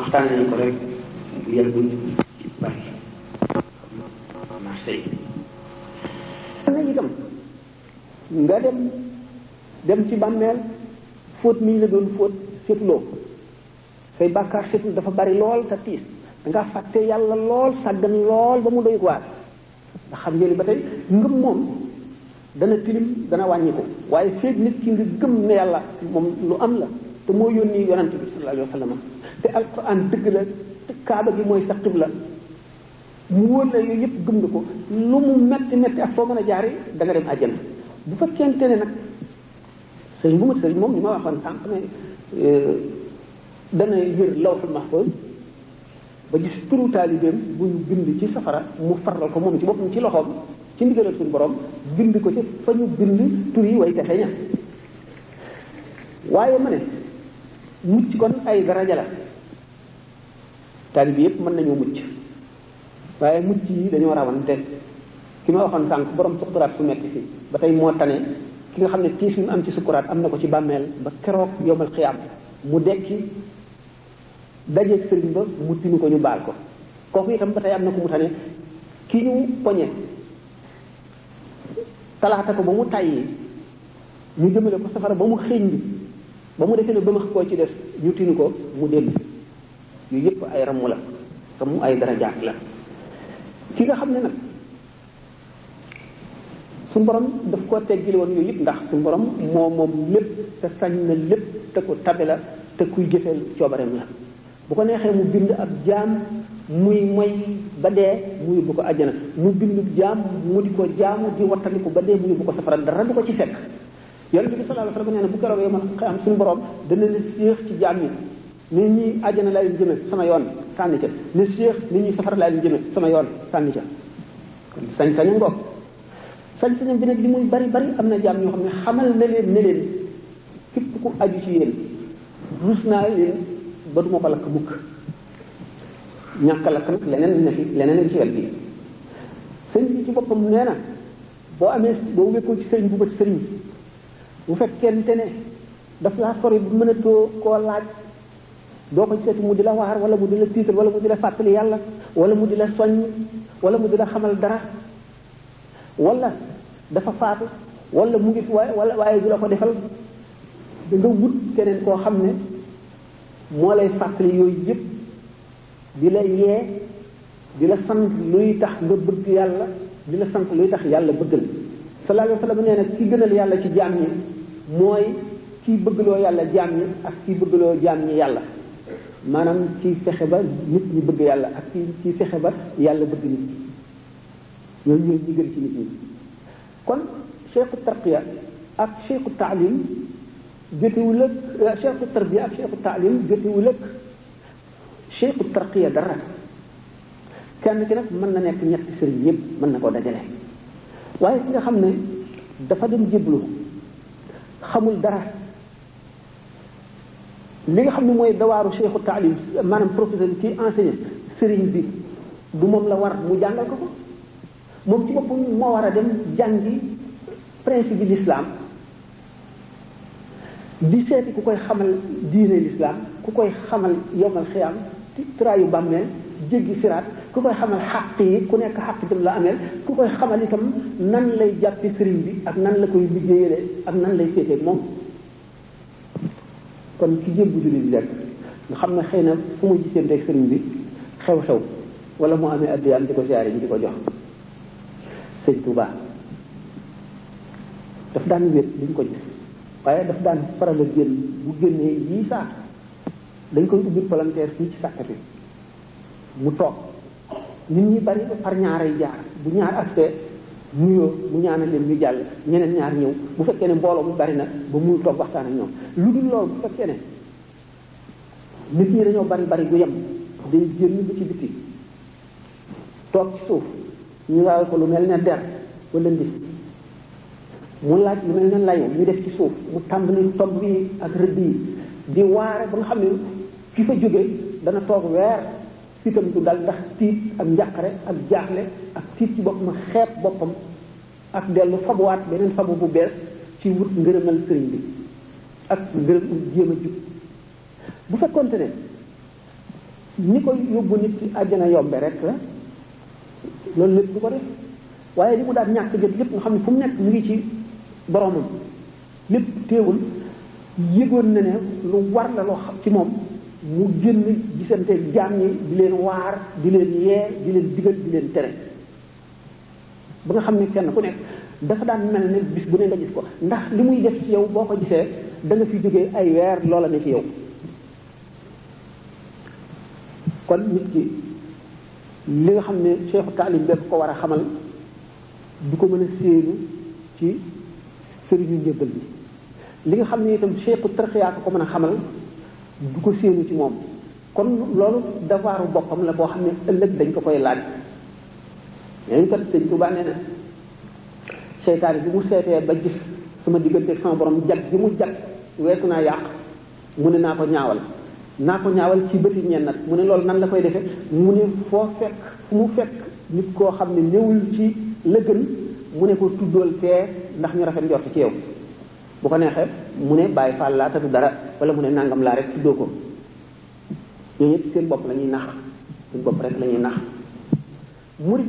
waxtaane nañu ko rek yàggul ci bari marché yi na itam nga dem ci bàmmeel fóot mi ñu la doon fóot seetuloo say bàkkaar seetul dafa bari lool te tiis danga fàtte yàlla lool sàggan lool ba mu doy waar ndax xam ngeen ba tey ngëm moom dana tilim dana wàññi ko waaye feeg nit ki nga gëm ne yàlla moom lu am la te moo yónni yonante bi sallallahu alayhi wa sallam te alquran dëgg la te kaaba gi mooy sa xibla mu wóor la yooyu yëpp gëm nga ko lu mu metti metti ak foo mën a jaari da nga dem àjjana bu fekkente ne nag sëriñ bu mat sëriñ moom ni ma waxoon sànq ne dana yër lawhul mahfuz ba gis turu taalibeem bu ñu bind ci safara mu faral ko moom ci boppam ci loxoom ci ndigalal suñu borom bind ko ci fa ñu bind tur yi way texe ña waaye ma ne mucc kon ay daraja la taalibe yëpp mën nañoo mucc waaye mucc yi dañoo rawante ki ma waxoon sànq borom sukkuraat su metti si ba tey moo tane ki nga xam ne tiis mi am ci sukkuraat am na ko ci bàmmeel ba keroog yowmal xiyaam mu dekki dajeeg sëriñ ba mu tinu ko ñu baal ko kooku itam ba tey am na ko mu tane ki ñu poñe talaata ko ba mu tàyyi ñu jëmale ko safara ba mu xëñ bi ba mu defee ne ba ma koo ci des ñu tinu ko mu dellu yu yëpp ay ramm la ramm ay darajaat la ki nga xam ne nag suñu borom daf koo teggil woon yooyu yëpp ndax suñu borom moom lépp te sañ na lépp te ko tabe la te kuy jëfeel coobareem la bu ko neexee mu bind ab jaam muy moy ba dee mu yóbbu ko àjjana mu bind jaam mu di ko jaamu di wattandiku ba dee mu yóbbu ko safara dara du ko ci fekk yonent bi sallallahu alayhi wasallam nee na bu keroog yow man xam suñu borom dana ne séex ci jaam yi nit ñi àjjana laa leen jëme sama yoon sànni ca ne séex nit ñi safara laa leen jëme sama yoon sànni ca kon sañ-sañu ngoog sañ-sañam bi nag li muy bari bari am na jaam ñoo xam ne xamal na leen ne leen képp ku aju ci yéen rus naa leen ba duma ko lakk mukk ñàkk a lakk nag leneen na fi leneen a ngi ci wet bi sëñ bi ci boppam nee na boo wékkoo ci sëriñ bu bët sëriñ bu fekkente ne daf laa sori bu mënatoo koo laaj doo ko seeti mu di la waar wala mu di la tiital wala mu di la fàttali yàlla wala mu di la soññ wala mu di la xamal dara wala dafa faatu wala mu ngi fi waaye du la ko defal da nga wut keneen koo xam ne moo lay fàttali yooyu yëpp di la yee di la sant luy tax nga bëgg yàlla di la sant luy tax yàlla bëggal sallallahu alayhi wa sallam nee na ki gënal yàlla ci jaam ñi mooy kii bëggloo yàlla jaam ñi ak kii bëggloo jaam ñi yàlla maanaam kii fexe ba nit ñi bëgg yàlla ak kii fexe ba yàlla bëgg nit ñi ñooñu ñooy ñi gën ci nit ñi kon cheikhu tarqiya ak cheikhu taalim jotewul ak cheikhu tarbiya ak cheikhu taalim jotewul ak cheikhu tarqiya dara kenn ki nag mën na nekk ñetti sëriñ yëpp mën na koo dajale waaye ki nga xam ne dafa dem jéblu xamul dara li nga xam ne mooy dawaaru cheikhu taalim maanaam professeur bi kii enseigné sëriñ bi du moom la war mu jàngal ko moom ci boppam moo war a dem jàngi principe bi l'islam di seeti ku koy xamal diine l'islam ku koy xamal yowmal xiyaam traayu bàmmeel jéggi siraat ku koy xamal xàq yi ku nekk xàq dem la ameel ku koy xamal itam nan lay jàppi sëriñ bi ak nan la koy liggéeyale ak nan lay féetee moom kon ki jébbu jullit bi rek nga xam ne xëy na fu muy gisanteeg sëriñ bi xew-xew wala mu amee addiyaam di ko siyaare ji di ko jox sëñ Touba daf daan wét duñ ko gis waaye daf daan faral a génn bu génnee yii saa dañ koy ubbi palanteer fii ci sàkkati mu toog nit ñi bari par ñaaray jaar bu ñaar accès nuyoo mu ñaanal leen ñu jàll ñeneen ñaar ñëw bu fekkee ne mbooloo mu bari na ba muy toog waxtaan ak ñoom lu dul loolu bu fekkee ne nit ñi dañoo bari gu yem day génn ba ci biti toog ci suuf ñu laal ko lu mel ne der wala ndis mu laaj lu mel ne layu ñu def ci suuf mu tàmbali tomb bi ak rëdd yi di waare ba nga xam ne ki fa jóge dana toog weer fitam du dal ndax tiit ak njàqare ak jaaxle ak tiit ci boppam xeeb boppam ak dellu fabuwaat beneen fabu bu bees ci wut ngërëmal sëriñ bi ak ngërëm jéem a jub bu fekkonte ne ni ko yóbbu nit ci àjjana yombe rek loolu lépp du ko def waaye li mu daan ñàkk jot lépp nga xam ne fu mu nekk mu ngi ci boromam lépp teewul yëgoon na ne lu war la loo xam ci moom mu génn gisante jaam ñi di leen waar di leen yee di leen digal di leen tere ba nga xam ne kenn ku nekk dafa daan mel ne bis bu ne nga gis ko ndax li muy def ci yow boo ko gisee da nga fi jógee ay weer loola ne ci yow kon nit ki li nga xam ne cheikhu taalim bépp ko war a xamal du ko mën a séenu ci sëriñu njëbbal bi li nga xam ne itam cheikhu tarxiya ko mën a xamal du ko séenu ci moom kon loolu devoiru boppam la boo xam ne ëllëg dañ ko koy laaj leen kat sëñ Tuubaa nee na seytaane bi mu seetee ba gis sama diggante ak sama borom jag bi mu jag weesu naa yàq mu ne naa ko ñaawal ci bëti ñenn nag mu ne loolu nan la koy defee mu ne fu mu fekk nit koo xam ne ñëwul ci la gën mu ne ko tuddool fee ndax ñu rafet njort ci yow bu ko neexee mu ne bàyyi faal laa te du dara wala mu ne nangam laa rek tuddoo ko ñooñu ñëpp seen bopp la ñuy nax seen bopp rek la ñuy nax murid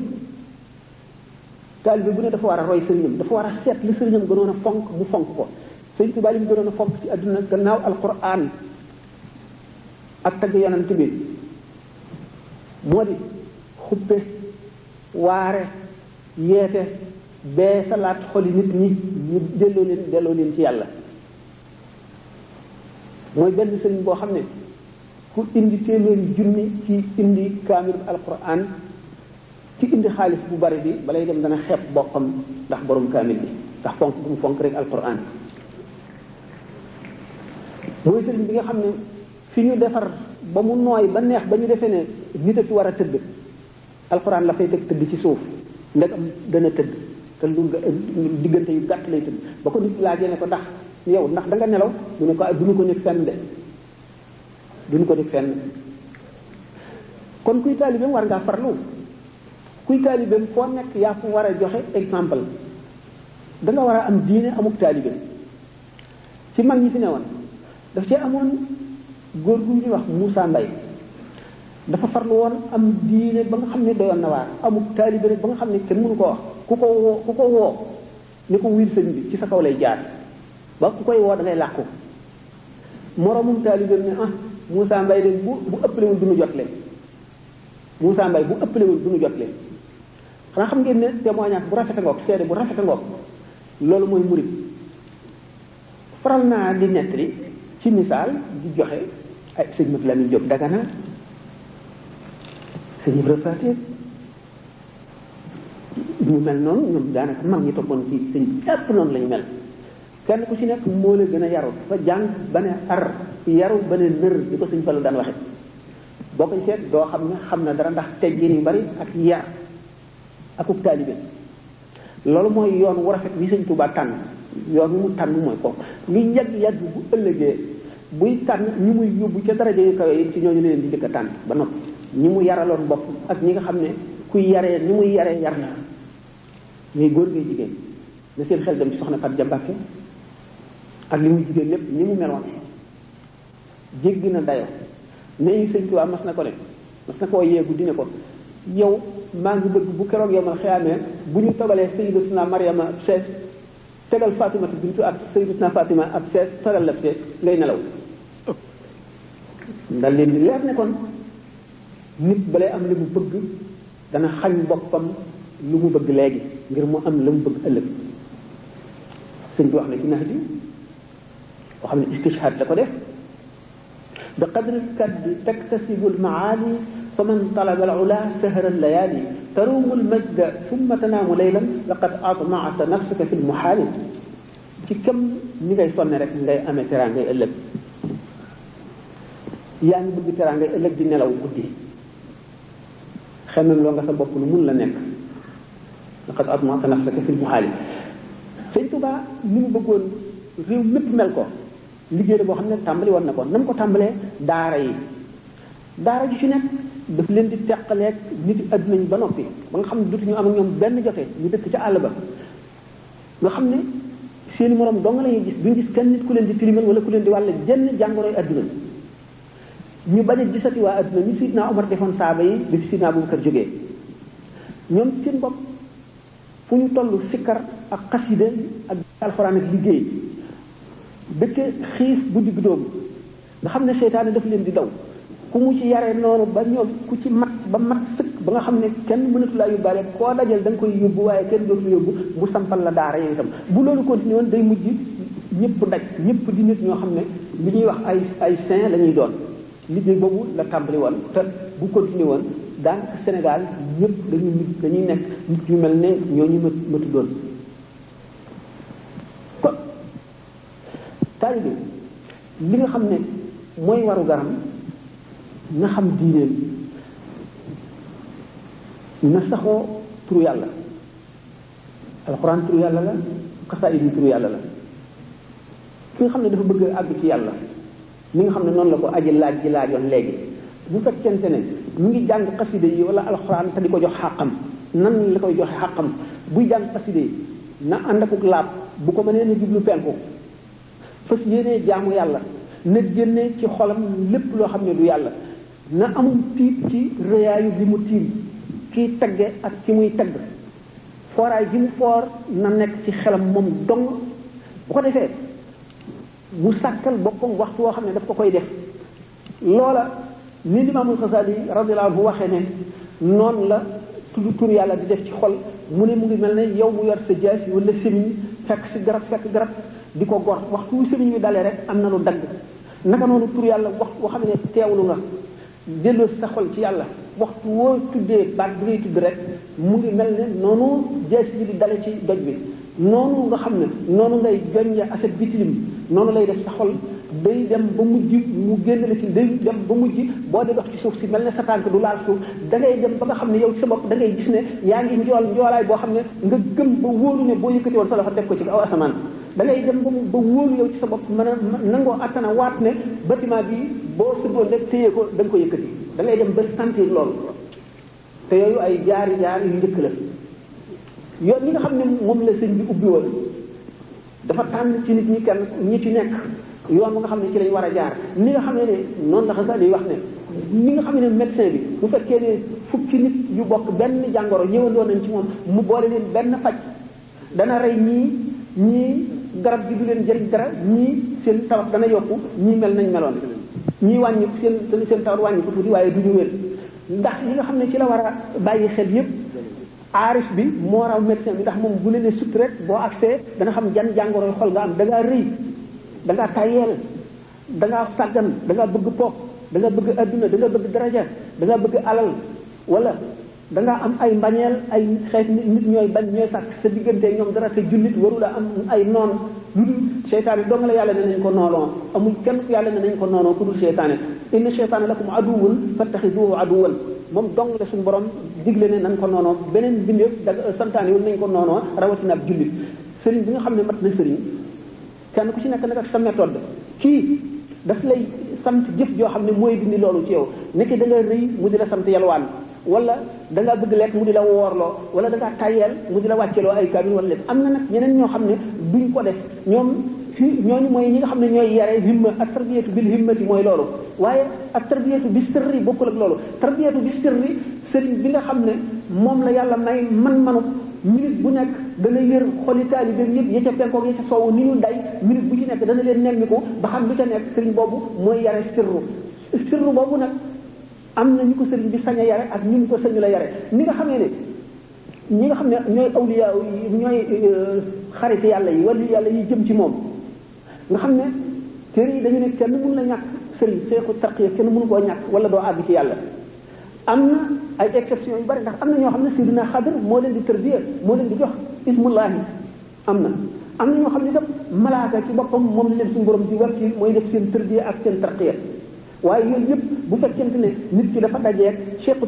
taalibe bu ne dafa war a roy sëriñam dafa war a seet li sëriñam gënoon a fonk mu fonk ko sëriñ Tuubaa li mu gënoon a fonk ci àdduna gannaaw alquran ak tagg yonent bi moo di xuppe waare yeete bee salaat xoli nit ñi ñu delloo leen ci yàlla mooy benn sëriñ boo xam ne ku indi téeméeri junni ci indi kaamil alquran ci indi xaalis bu bari bi balay dem dana xeeb boppam ndax borom kaamil bi ndax fonk bu mu fonk rek alquran mooy sëriñ bi nga xam ne fi ñu defar ba mu nooy ba neex ba ñu defee ne nit a ci war a tëdd alquran la fay tëdd ci suuf ndegam dana tëdd te lu diggante yu gàtt lay tëdd ba ko nit laajee ne ko ndax yow ndax da nga nelaw mu ne ko duñu ko nekk fenn de duñu ko nekk fenn kon kuy taalibeem war ngaa farlu kuy taalibeem foo nekk yaa fu war a joxe exemple da nga war a am diine amuk taalibeem ci mag ñi fi ne woon daf ci amoon góor gu ñuy wax Moussa Mbaye dafa farlu woon am diine ba nga xam ne doyoon na waar amuk taalibe rek ba nga xam ne kenn mënu ko wax ku ko woo ni ko wiir sëñ bi ci sa kaw lay jaar ba ku koy woo da ngay làqu moromum taalibeem ne Moussa Mbaye de bu ëppalewul du ñu jotle Moussa Mbaye bu ëppalewul du ñu jotle xanaa xam ngeen ne témoignage bu rafet a ngoog seede bu rafet a ngoog loolu mooy murid faral naa di nettali ci misaal di joxe ay sëñ Mat Lamin Jóob Dagana sëñ Ibra Faati ñu mel noonu ñoom daanaka mag ñi toppoon ci sëñ épp noonu la ñu mel kenn ku ci nekk moo la gën a yaru fa jàng ba ne ar yaru ba ne nër di ko sëñ Fallu daan waxe boo koy seet doo xam ne xam na dara ndax teggin yu bari ak yar akuk taalibe loolu mooy yoon wu rafet wi sëñ Tuubaa tànn yoon wi mu tànn mooy kooku li yàgg bu ëllëgee buy tànn ñi muy yóbbu ca daraja yu kawe yi ci ñooñu leen di njëkk a tànn ba noppi ñi mu yaraloon bopp ak ñi nga xam ne kuy yaree ni muy yaree yar na ñuy góor ngay jigéen na seen xel dem ci soxna Fatou Diambake ak li muy jigéen lépp ñi mu meloon jéggi na dayo ne sëñ Tuubaa mas na ko ne mas na koo yeegu dine ko yow maa ngi bëgg bu keroog yomal xiyaamee bu ñu togalee sayyidatuna Maryama sees tegal Fatimatu bintu ab sayyidatuna Fatima ab sees tegal la sees ngay nelaw dal leen di leer ne kon nit balay am li mu bëgg dana xañ boppam lu mu bëgg léegi ngir mu am la mu bëgg ëllëg sëñ bi wax na ci nax ji boo xam ne istishhad da ko def bi qadri kaddi taktasibu almaali fa man talaba alula sahara allayali tarumu almajda summa tanaamu laylan laqad atmaata nafsaka fi lmuhaali ci kam ni ngay sonne rek ngay amee teraangay ëllëg yaa ngi bëgg teraangay ëllëg di nelaw guddi xemem loo nga sa bopp lu mun la nekk laqad atmaata nafsaka fi lmuhaali sëñ Tuubaa ni mu bëggoon réew mépp mel ko liggéey la boo xam ne tàmbali woon na ko nam ko tàmbalee daara yi daara ji ci nekk daf leen di teqaleeg nit yi adduna ñu ba noppi ba nga xam ne dutuñu am ak ñoom benn jote ñu dëkk ca àll ba nga xam ne seeni morom dong la ñuy gis duñu gis kenn nit ku leen di tilimal wala ku leen di wàll jenn jàngoroy adduna ñu bañ a gisati waa adduna ni Sidna Omar defoon saaba yi bi fi Sidna Abubakar jógee ñoom seen bopp fu ñu toll sikkar ak xasida ak alxuraan ak liggéey dëkke xiif bu digg doomu nga xam ne seytaane daf leen di daw ku mu ci yaree noonu ba ñoom ku ci mat ba mat sëkk ba nga xam ne kenn mënatu laa yóbbaale koo dajal da nga koy yóbbu waaye kenn dootu yóbbu mu sampal la daara yow itam bu loolu continué woon day mujj ñëpp daj ñëpp di nit ñoo xam ne li ñuy wax ay saint la ñuy doon liggéey boobu la tàmbali woon te bu continué woon daanaka Sénégal ñëpp dañuy nekk nit yu mel ne ñooñu ma tuddoon kon taalibe li nga xam ne mooy waru garam na xam diineem na saxoo turu yàlla alxuraan turu yàlla la xasaayid yi turu yàlla la ki nga xam ne dafa bëgg a àgg ci yàlla ni nga xam ne noonu la ko aji laaj ji laajoon léegi bu fekkente ne mu ngi jàng xasida yi wala alxuraan te di ko jox xàqam nan la koy joxe xàqam buy jàng xasida yi na ànd akuk laab bu ko mënee na jublu penku fas yéenee jaamu yàlla na génne ci xolam lépp loo xam ne du yàlla na amul tiit ci rëyaayu bi mu tiim kiy tagge ak ci muy tagg fooraay ji mu foor na nekk ci xelam moom dong bu ko defee mu sàkkal boppam waxtu woo xam ne daf ko koy def loola ni Imaamul Xasaali radiyallahu anhu waxee ne noonu la tudd tur yàlla di def ci xol mu ne mu ngi mel ne yow mu yor sa jaas yi wala semiñ fekk garab di ko gor waxtu wu semiñ wi dalee rek am na lu dagg naka noonu tur yàlla waxtu woo xam ne teewlu nga delloo sa xol ci yàlla waxtu woo tuddee baat bi ngay tudd rek mu ngi mel ne noonu jaas yi di dale ci doj bi noonu nga xam ne noonu ngay joññe aset bi tilim noonu lay def sa xol day dem ba mujj mu génn la ci day dem ba mujj boo dee dox ci suuf si mel ne sa tànk du laal suuf da ngay dem ba nga xam ne yow sa bopp da ngay gis ne yaa ngi njoolaay boo xam ne nga gëm ba wóolu ne boo yëkkati woon sa loxo def ko ci kaw asamaan da ngay dem ba wóolu yow ci sa bopp mën a nangoo attana waat ne bâtiment bi boo sëddoon rek téye ko da nga ko yëkkati da ngay dem ba sentir loolu te yooyu ay jaar yu njëkk la yoon li nga xam ne moom la sëñ bi ubbi woon dafa tànn ci nit ñi kenn ñi ci nekk yoon bu nga xam ne ci lañ war a jaar ni nga xam ne noonu la Xasaali wax ne ni nga xam ne médecin bi bu fekkee ne fukki nit yu bokk benn jàngoro ñëwandoo nañ ci moom mu boole leen benn faj dana rey ñii garab gi du leen jëriñ dara ñii seen tawat dana yokku ñii mel nañ meloon ñii wàññi seen tawat wàññi ko tuuti waaye du ñu wér ndax li nga xam ne ci la war a bàyyi xel yépp aarif bi moo raw médecin bi ndax moom bu leen ne sut rek boo accès dana xam jan jàngoroy xol nga am da ngaa rëy da ngaa tayeel da ngaa sàggan da ngaa bëgg pop da nga bëgg adduna da nga bëgg daraja da nga bëgg alal wala da ngaa am ay mbañeel ay xeet nit ñooy bañ ñooy sàkk sa diggante ñoom dara te jullit warula am ay noon lu dul seytaane dong la yàlla ne nañ ko noonoo amul kenn ku yàlla ne nañ ko noonoo ku dul seytaane inna seytaane lakum aduwwun fattaxiduhu aduwwan moom dong la suñu borom digle ne nañ ko noonoo beneen bindeef da santaane wul nañ ko noonoo rawatina ab jullit sëriñ bi nga xam ne mat na sëriñ kenn ku ci nekk nag ak sa méthode kii daf lay sant jëf joo xam ne mooy dindi loolu ci yow nekk da nga rëy mu di la sant yalwaan wala da ngaa bëgg lekk mu di la woorloo wala da ngaa tayeel mu di la wàcceloo ay kaamil wala lekk am na nag ñeneen ñoo xam ne duñ ko def ñoom fii ñooñu mooy ñi nga xam ne ñooy yare himma ak tarbiyatu bil himmati mooy loolu waaye ak tarbiyatu bi sirri bokkul ak loolu tarbiyatu bi sirri sëriñ bi nga xam ne moom la yàlla may man-manu minute bu nekk dana yër xoli taalibe yëpp ya ca penkoog ya ca soowu ni ñu day minute bu ci nekk dana leen nemmiku ba xam lu ca nekk sëriñ boobu mooy yare sirru boobu nag am na ñu ko sëriñ bi sañ a yare ak ñu ko sañu la yare ni nga xamee ne ñi nga xam ne ñooy awliya yi ñooy xarit yàlla yi wala yàlla yi jëm ci moom nga xam ne téere yi dañu ne kenn mënu la ñàkk sëriñ seexu tarqiya kenn mënu koo ñàkk wala doo àgg ci yàlla am na ay exception yu bari ndax am na ñoo xam ne Sidina Xadir moo leen di tërbiya moo leen di jox ismullahi am na ñoo xam ne itam malaaka ci boppam moom la leen suñu borom di war ci mooy def seen tërbiya ak seen tarqiya waaye yooyu yëpp bu fekkente ne nit ki dafa dajeeg cheikhu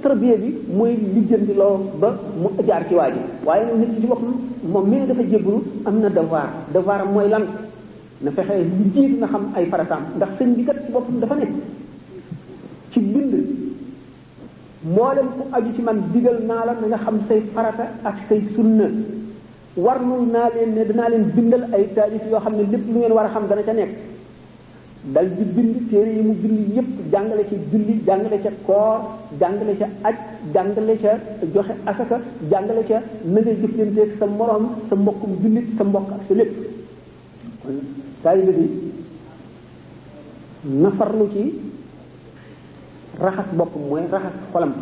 tarbiya bi mooy lijjanti loo ba mu jaar ci waa ji waaye nag nit ki ci boppam moom mi ne dafa jébbalu am na devoir mooy lan na fexe lu jiitu na xam ay farataam ndax sëñ bi kat ci boppam dafa nekk ci bind mboolem ku aju ci man digal naa la na nga xam say farata ak say sunna warlul naa leen ne danaa leen bindal ay taalif yoo xam ne lépp lu ngeen war a xam dana ca nekk dal di bind téere yi mu bind yépp jàngale ca julli jàngale ca koor jàngale ca aj jàngale ca joxe asaka jàngale ca na ngay jëflanteeg sa moroom sa mbokkum jullit sa mbokk ak sa lépp kon taalibe bi na farlu ci raxas boppam mooy raxas xolam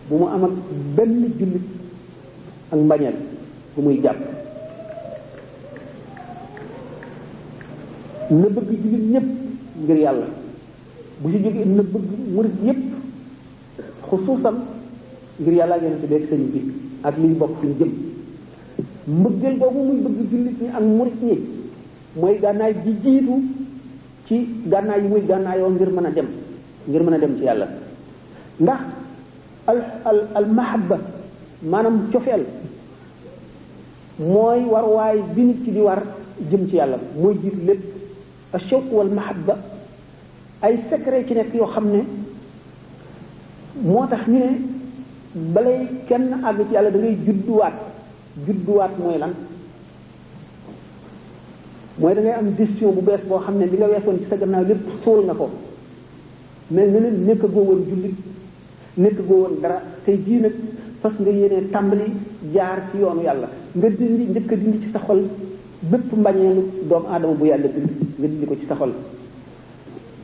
bu mu am ak benn jullit ak mbañeel bu muy jàpp na bëgg jullit ñëpp ngir yàlla bu ci jógee na bëgg murit yëpp xusuusam ngir yàlla ak yonent bi ak sëñ bi ak liñ bokk fi ñu jëm mbëggeel boobu muy bëgg jullit ñi ak murit ñi mooy gànnaay ji jiitu ci gànnaay yi muy gànnaayoo ngir mën a dem ci yàlla ndax al mahabba maanaam cofeel mooy war waay bi nit ki di war jëm ci yàlla mooy jiitu lépp ashawq wal mahabba ay secret ci nekk yoo xam ne moo tax ñu ne balay kenn àgg ci yàlla da ngay judduwaat mooy lan mooy da ngay am décision bu bees boo xam ne li nga weesoon ci sa gannaaw lépp suul nga ko mais ne leen nekk goo woon jullit nekk goo woon dara tey jii nag fas nga yéenee tàmbali jaar ci yoonu yàlla nga njëkk a dindi ci sa xol bépp mbañeelu doomu aadama bu yàlla bind nga dindi ko ci sa xol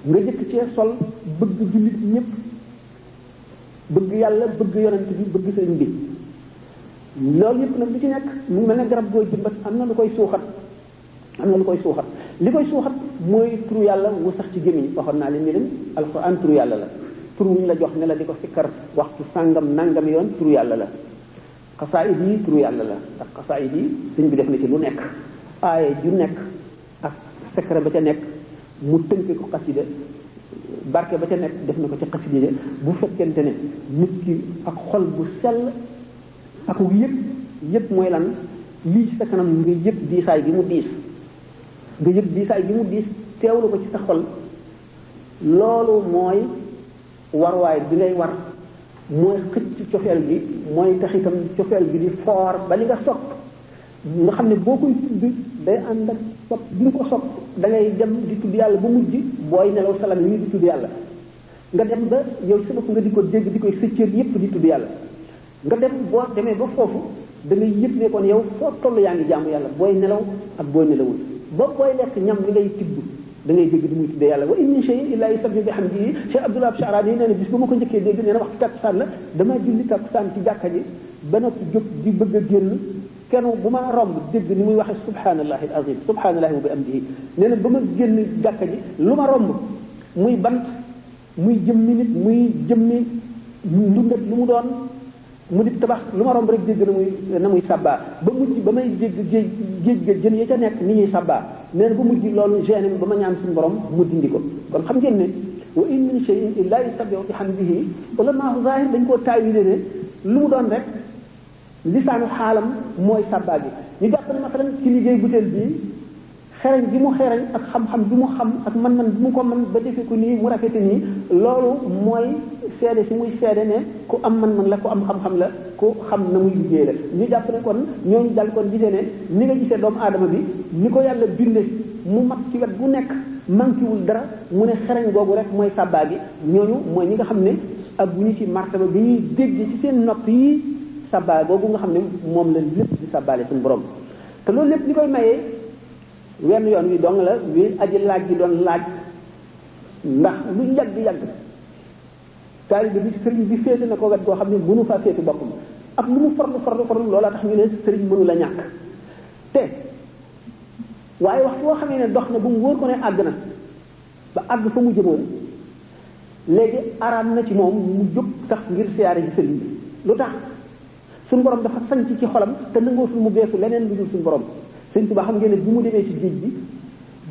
nga jëkk cee sol bëgg jullit ñëpp bëgg yàlla bëgg yonent bi bëgg sëriñ bi loolu yëpp nag lu ci nekk mu ngi mel ne garab goo jëmbat am na lu koy suuxat li koy suuxat mooy turu yàlla wu sax ci gémmiñ waxoon naa leen ni leen alxuraan turu yàlla la turu wuñ la jox ne la di ko sikkar waxtu sàngam nangam yoon turu yàlla la xasaayid yi turu yàlla la ak xasaayid yi sëñ bi def na ci lu nekk aaye ju nekk ak secret ba ca nekk mu tënke ko xasida barke ba ca nekk def na ko ca xasida bu fekkente ne nit ki ak xol bu sell ak yëg mooy lan lii ci sa kanam nga yëg diisaay bi mu diis teewlu ko ci sa xol loolu mooy warwaay bi ngay war mooy xëcc cofeel gi mooy tax itam cofeel gi di foor ba li nga sopp nga xam ne boo koy tudd day ànd ak sopp bi nga ko sopp da ngay dem di tudd yàlla ba mujj booy nelaw salam yi di tudd yàlla nga dem ba yow sa bopp nga di ko dégg di koy sëccër yépp di tudd yàlla nga dem boo demee ba foofu da ngay yëg ne kon yow foo toll yaa ngi jaamu yàlla booy nelaw ak booy nelawul ba booy lekk ñam li ngay tibb da ngay dégg di muy tuddee yàlla wa in min shay'in illa yusabbihu bihamdihi Cheikh Abdullah Sha'rani nee na bis ba ma ko njëkkee dégg nee na waxtu takkusaan la dama julli takkusaan ci jàkka ji ba noppi jóg di bëgg a génn kenn bu ma romb dégg ni muy waxee subhanallahi al-azim subhanallahi wa bihamdihi nee na ba ma génn jàkka ji lu ma romb muy bant muy jëmmi nit muy jëmmi ndundat lu mu doon mu di tabax lu ma romb rek dégg na muy sabbaa ba mujj ba may dégg géej jën ya ca nekk ni ñuy sabbaa nee na ba mujj loolu gêné ba ma ñaan suñu borom mu dindi ko kon xam ngeen ne wa in min shay'in illa yusabbihu bihamdihi wala maahu zahir dañ koo taawile ne lu mu doon rek lisaanu xaalam mooy sabbaa gi ñu jàpp ne masalan ci liggéey butéel bii xereñ bi mu xereñ ak xam-xam bi mu xam ak man-man bi mu ko mën ba defee ko nii mu rafete nii loolu mooy seede si muy seede ne ku am man-man la ku am xam-xam la ku xam na muy liggéey la ñu jàpp ne kon ñooñu dal kon gisee ne ni nga gisee doomu aadama bi ni ko yàlla binde mu mat ci wet bu nekk manquéwul dara mu ne xereñ googu rek mooy sàbbaa gi ñooñu mooy ñi nga xam ne ak bu ñu ci martaba bi ñuy dégg ci seen nopp yi sàbbaa googu nga xam ne moom la lépp di sàbbaale suñu borom te loolu lépp li koy mayee wenn yoon wi dong la wi aji laaj gi doon laaj ndax lu yàgg taalibe bi sëriñ bi féete na ko wet goo xam ne mënu faa féete boppam ak lu mu farlu loolaa tax ñu ne sëriñ mënu la ñàkk te waaye waxtu boo xamee ne dox na bu mu wóor ko ne àgg na ba àgg fa mu jëmoon léegi araam na ci moom mu jóg tax ngir siyaare ji sëriñ bi lu tax suñu borom dafa sanc ci xolam te nangootul mu geesu leneen lu dul suñu borom sëñ Tuubaa xam ngeen ne bi mu demee ci géej bi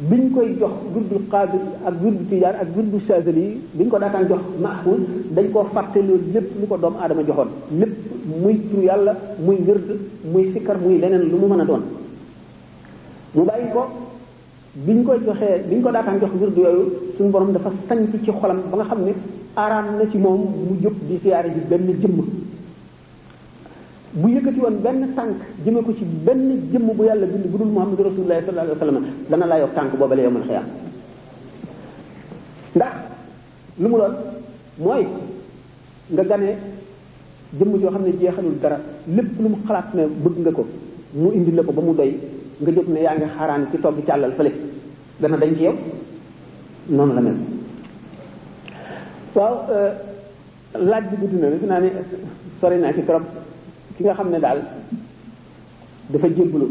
biñ koy jox wirdul Qaadir ak wirdu Tijaan ak wirdu Saazili biñ ko daataan jox Mahfouz dañ koo fàtte loolu lépp lu ko doomu aadama joxoon lépp muy tur yàlla muy wird muy sikkar muy leneen lu mu mën a doon mu bàyyi ko biñ ko daataan jox wirdu yooyu suñu borom dafa sanc ci xolam ba nga xam ne araam na ci moom mu jóg di siyaare ji benn jëmm bu yëkkati woon benn tànk jëme ko ci benn jëmm bu yàlla bind bu dul Muhammadu Rasulullah sallallahu alayhi wa sallam dana laa yor tànk booba la yowmal xiyaam lu mu doon mooy nga gane jëmm joo xam ne jeexalul dara lépp lu mu xalaat ne bëgg nga ko mu indi la ko ba mu doy nga jóg ne yaa ngi xaaraan ci togg càllal fële dana dañ ci yow noonu la mel. waaw laaj bi gudd na defe naa ne sori naa ci trop ki nga xam ne daal dafa jébbalu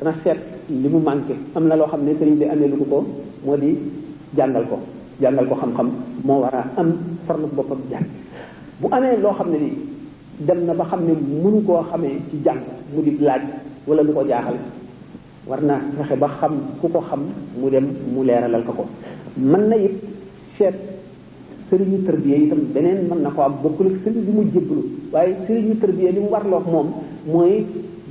dana seet li mu manqué am na loo xam ne sëriñ bi amee lu ko moo di jàngal ko xam-xam moo war a am farlu boppam jàng bu amee loo xam ne ni dem na ba xam ne mënu koo xamee ci jàng mu di laaj wala lu ko jaaxal war na fexe ba xam ku ko xam mu dem mu leeralal ko mën na it seet sëriñu tërbiye itam beneen mën na ko am bokkul ak sëriñ bi mu jébbalu waaye sëriñu tërbiye li mu warloo ak moom mooy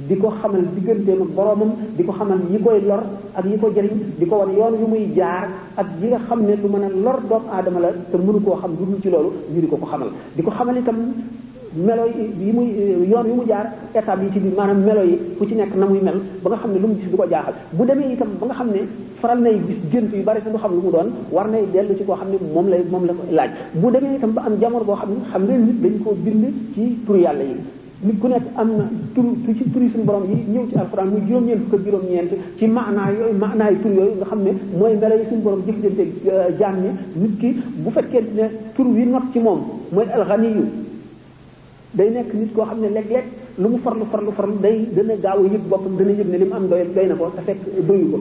di ko xamal digganteem ak boroomam di ko xamal yi koy lor ak yi ko jëriñ di ko wan yoon yu muy jaar ak yi nga xam ne lu mën a lor doomu aadama la te mënu koo xam lu dul ci loolu ñu di ko xamal di ko xamal itam melo yi muy yoon yu mu jaar étape yi ci biir maanaam melo yi fu ci nekk na muy mel ba nga xam ne lu mu gis du ko jaaxal bu demee itam ba nga xam ne faral nay gis gént yu bari te du xam lu mu doon war nay dellu ci koo xam ne moom la ko laaj bu demee itam ba am jamono boo xam ne xam nga nit dañ koo bind ci tur yàlla yi nit ku nekk am na ci turi suñu borom yi ñëw ci alxuraan muy juróom-ñeent fukk ak juróom-ñeent ci maanaay tur yooyu nga xam ne mooy melo yi suñu borom jëflante jaam ñi nit ki bu fekkee ne tur wi not ci moom mooy alxaniyu day nekk nit koo xam ne léeg-léeg lu mu farlu day dana gaaw a yëg boppam dana yëg ne li mu am doy na ko te fekk doyu ko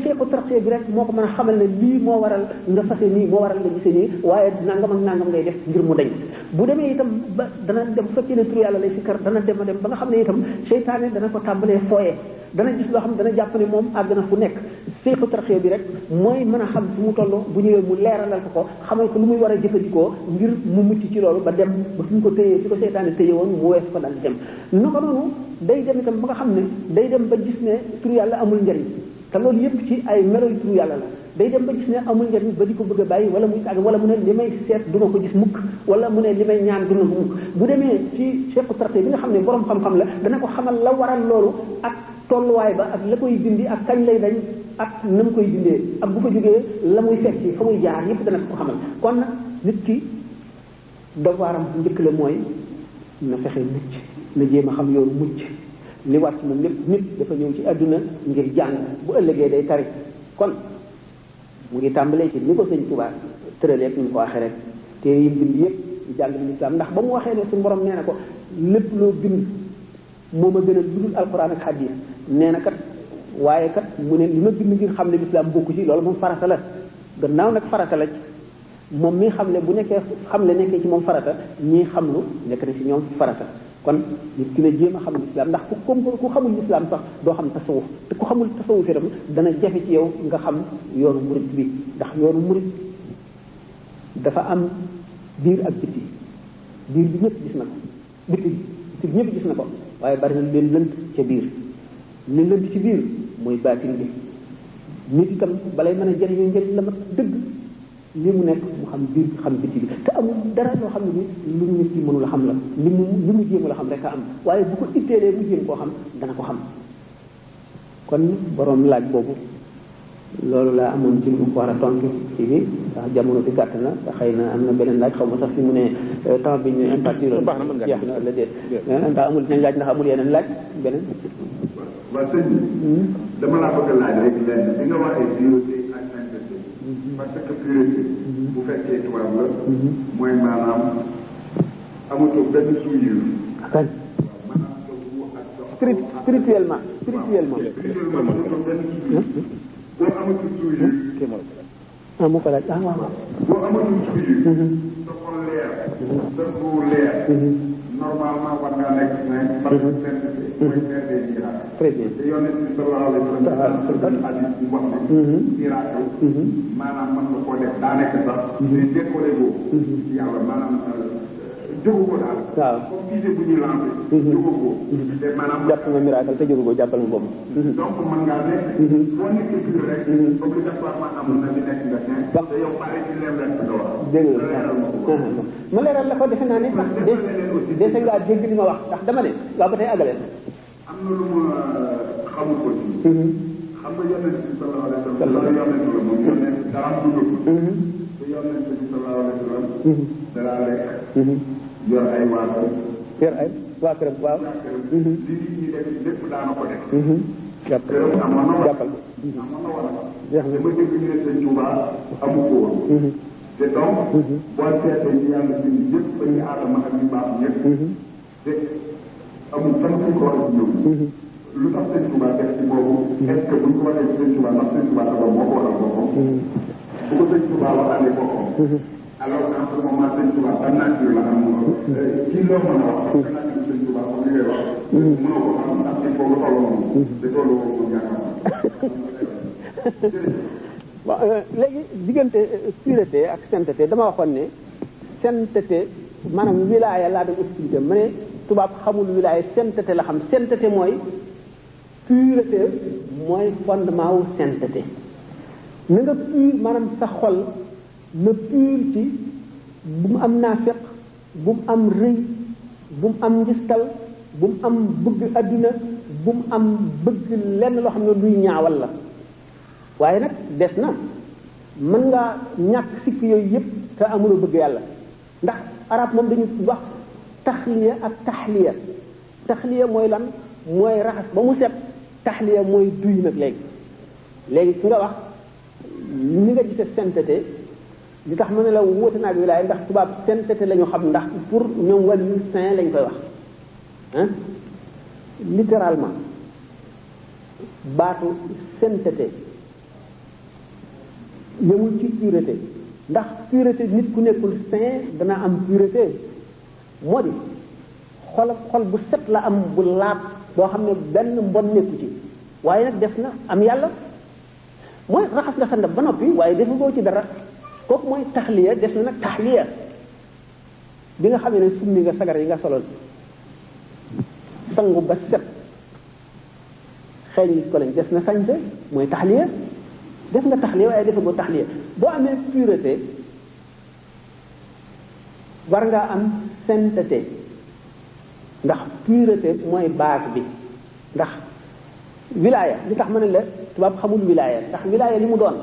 seeko tarxee bi rek moo ko mën a xamal ne lii moo waral nga fase nii moo waral nga gise nii waaye nangam ak nangam ngay def ngir mu dañ bu demee itam ba dana dem bu fekkee ne tur yàlla lay sikkar dana dem ba nga xam ne itam seytaane dana ko tàmbalee fooye dana gis loo xam ne dana jàpp ne moom àgg na fu nekk seeko tarxee bi rek mooy mën a xam fu mu toll bu ñëwee mu leeralal ko xamal ko lu muy war a jëfandikoo ngir mu mucc ci loolu ba dem ba fi ñu ko téyee fi ko seytaane téye woon mu wees ko dal di dem naka noonu day dem itam ba nga xam ne day dem ba gis ne tur yàlla amul njariñ te loolu yëpp ci ay melo yu tur yàlla la day dem ba gis ne amul njariñ ba di ko bëgg a bàyyi wala muy tàgg wala mu ne li may seet du ma ko gis mukk wala mu ne li may ñaan du ma ko mukk bu demee ci cheikhu tarté bi nga xam ne borom xam-xam la dana ko xamal la waral loolu ak tolluwaay ba ak la koy dindi ak kañ lay dañ ak na mu koy dindee ak bu ko jógee la muy fekk ci fa muy jaar yëpp dana ko xamal kon nag nit ki devoiram bu njëkk la mooy na fexe mucc na jéem a xam yoonu mucc li war ci moom lépp nit dafa ñëw ci àdduna ngir jàng bu ëllëgee day tari kon mu ngi tàmbalee ci ni ko sëñ Tuubaa tëralee ni ñu ko waxee rek te yi bind yëpp di jàng lislaam ndax ba mu waxee ne suñu borom nee na ko lépp loo bind moo ma gënal lu dul alxuraan ak xadiis nee na kat waaye kat mu ne li ma bind ngir xam ne lislaam bokku ci loolu moom farata la gannaaw nag farata la moom mi xam ne bu nekkee xam ne nekkee ci moom farata ñii xam lu nekk na ci ñoom farata kon nit ki ne jéem a xam lislaam ndax ku xamul lislaam sax doo xam tasawuf te ku xamul tasawuf itam dana jafe ci yow nga xam yoonu murit bi ndax yoonu murit dafa am biir ak biti biir bi ñëpp gis na ko biti bi ñëpp gis na ko waaye bari na leen lënt ca biir li lënt ci biir mooy baatin bi nit itam balay mën a jëriñoo njëriñ la mat dëgg li mu nekk mu xam biir xam biti bi te amul dara loo xam ne ni lu nit ki mënul a xam la li mu jéemul a xam rek a am waaye bu ko itteelee mu jéem koo xam dana ko xam kon borom laaj boobu loolu laa amoon ci lu mu ko war a tontu ci bi ndax jamono bi gàtt na te xëy na am na beneen laaj xaw ma sax fi mu ne temps bi ñu impartir jeex na wala déet ndax amul dinañ laaj ndax amul yeneen laaj beneen waaw sëñ bi dama laa bëgg a laaj rek lenn bi nga waxee pureté ak sainteté parce que pureté bu fekkee tubaab la mooy maanaam amatoo benn souillure kañ maanaam spirituellement amatoo benn souillure boo amatul souillure ah mu ko laaj ah waaw boo amatul souillure sa xol leer sa ruu leer normalement war ngaa nekk nañ parce que sainteté mooy faire des miracles très bien te yonent bi sallallahu alayhi wa sallam hadis bu wax ne miracle maanaam mën nga koo def daa nekk sax day décoré boobu yàlla maanaam jógu ko daal waaw comme gisee bu ñuy lancé jógu ko te maanaam jàpp nga miracle te jógu ko jàppal nga boobu donc mën ngaa nekk boo nekkee pur rek obligatoirement am na di nekk nga saint te yow pare ci leen rek nga wax dégg ma leeral la ko defe naa ne ndax dese ngaa dégg li ma wax ndax dama ne waaw ba tey àggale am na lu ma xamul ko ci xam nga yonent bi sallallahu alayhi wa sallam yonent la moom yonent dara dugg te yonent bi sallallahu alayhi wa sallam danaa lekk yor ay waatam yor ay waa këram waaw li nit ñi def lépp daana ko def jàppal këram amoon na jàppal amoon na wala jeex na dama dégg ñu ne sëñ Touba amu ko woon te donc boo seetee ñu yàlla bind yëpp ba ci aadama ak ñu baax ñëpp te amul fan fu ko war a ñëw lu tax sëñ Touba def ci boobu est-ce que buñ ko waxee ci sëñ Touba ndax sëñ Touba d'abord moo ko waral boppam bu ko sëñ Touba waxaale boppam alors en ce moment sëñ Touba ban nature la am ci loo mën a wax ban nature sëñ Touba comme li ngay wax mënoo ko xam ndax il faut nga tolloo moom te tolloo ko ñaata waaw léegi diggante pureté ak sainteté dama waxoon ne sainteté maanaam wilaaya laa doon expliqué ma ne tubaab xamul wilaaya sainteté la xam sainteté mooy pureté mooy fondement wu sainteté na nga pur maanaam sa xol na pur ci bu mu am naafeq bu mu am rëy bu mu am ngistal bu mu am bëgg adduna bu mu am bëgg lenn loo xam ne luy ñaawal la waaye nag des na mën ngaa ñàkk sikk yooyu yëpp te amuloo bëgg yàlla ndax arab moom dañu wax taxliya ak taxliya mooy lan mooy raxas ba mu set taxliya mooy duy nag léegi ki nga wax ni nga gisee sainteté li tax ma ne la wóote naag wilaaya ndax tubaab sainteté la ñu xam ndax pour ñoom wàllu saint lañ koy wax hein littéralement baatu sainteté yemul ci pureté ndax pureté nit ku nekkul saint dana am pureté moo di xol bu set la am bu laab boo xam ne benn mbon nekku ci waaye nag def na am yàlla mooy raxas nga sa ndab ba noppi waaye defagoo ci dara kooku mooy taxliya def na nag taxliya bi nga xamee ne summi nga sagar yi nga solol sangu ba set xeeñ ko lañ def na sañse mooy taxliya def nga taxliya waaye defagoo taxliya boo amee pureté war ngaa am sainteté ndax pureté mooy base bi ndax wilaaya li tax ma ne la tubaab xamul wilaaya ndax wilaaya li mu doon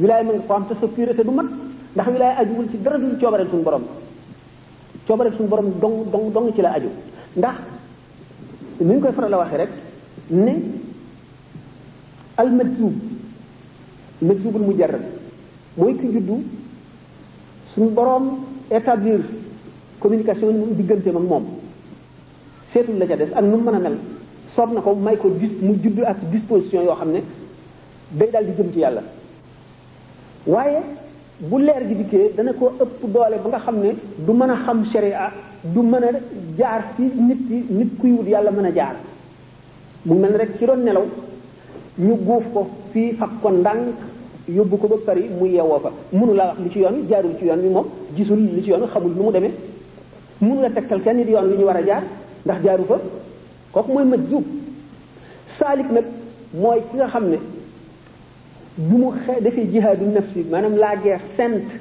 wilaaya ma nga ko am te sa pureté du mat ndax wilaaya ajuwul ci dara dul coobareel suñu borom dong ci la aju ndax ni ñu koy faral la waxee rek ne al majzubul mujarrad mooy ki juddu suñu borom établir communication yi mu digganteem ak moom seetul la ca des ak nu mu mën a mel soob na ko may ko mu juddu ak disposition yoo xam ne day daal di jëm ci yàlla waaye bu leer gi dikkee dana ko ëpp doole ba nga xam ne du mën a xam sharia du mën a jaar ci nit kuy wut yàlla mën a jaar mu mel ne rek ci doon nelaw ñu guuf ko fii fab ko ndànk yóbbu ko ba Paris mu yeewoo fa mënu laa wax li ci yoon wi jaarul ci yoon wi moom gisul li ci yoon wi xamul nu mu demee mënu la tegtal kenn nit yoon wi ñu war a jaar ndax jaaru fa kooku mooy majzub saalik nag mooy ki nga xam ne bu mu defee jihaadu nafsi maanaam la guerre sainte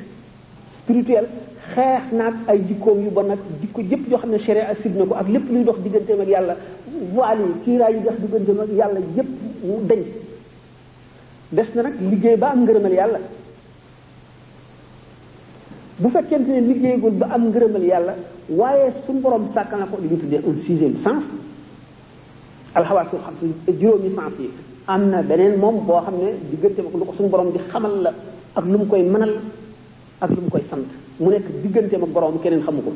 spirituelle xeex naag ay jikkoom yu bon nag jikko jëpp yoo xam ne sharia sib na ko ak lépp luy dox digganteem ak yàlla voile yi kiiraay yi dox digganteem ak yàlla yëpp mu dañ des na nag liggéey ba am ngërëmal yàlla bu fekkente ne liggéeygul ba am ngërëmal yàlla waaye suñu borom sàkkal na ko li ñu tuddee un sixième sens alxawaasul xam juróomi sens yi am na beneen moom boo xam ne diggante ak lu ko suñu borom di xamal la ak lu mu koy mënal ak lu mu koy sant mu nekk digganteem ak borom keneen xamu ko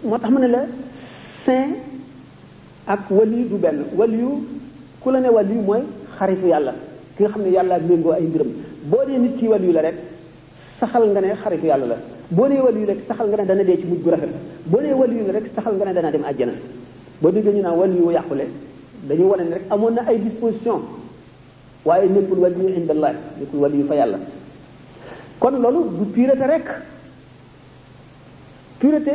moo tax mu ne la saint ak wali du benn waliyu ku la ne waliyu mooy xaritu yàlla ki nga xam ne yàlla méngoo ay mbiram boo dee nit ki waliyu la rek saxal nga ne xaritu yàlla la boo dee waliyu la rek saxal nga ne dana dee ci mujj gu rafet boo dee waliyu la rek saxal nga ne dana dem àjjana boo déggee ñu naan waliyu yàqule dañuy wane ne rek amoon na ay disposition waaye nekkul waliyu indallah nekkul waliyu fa yàlla kon loolu du pureté rek pureté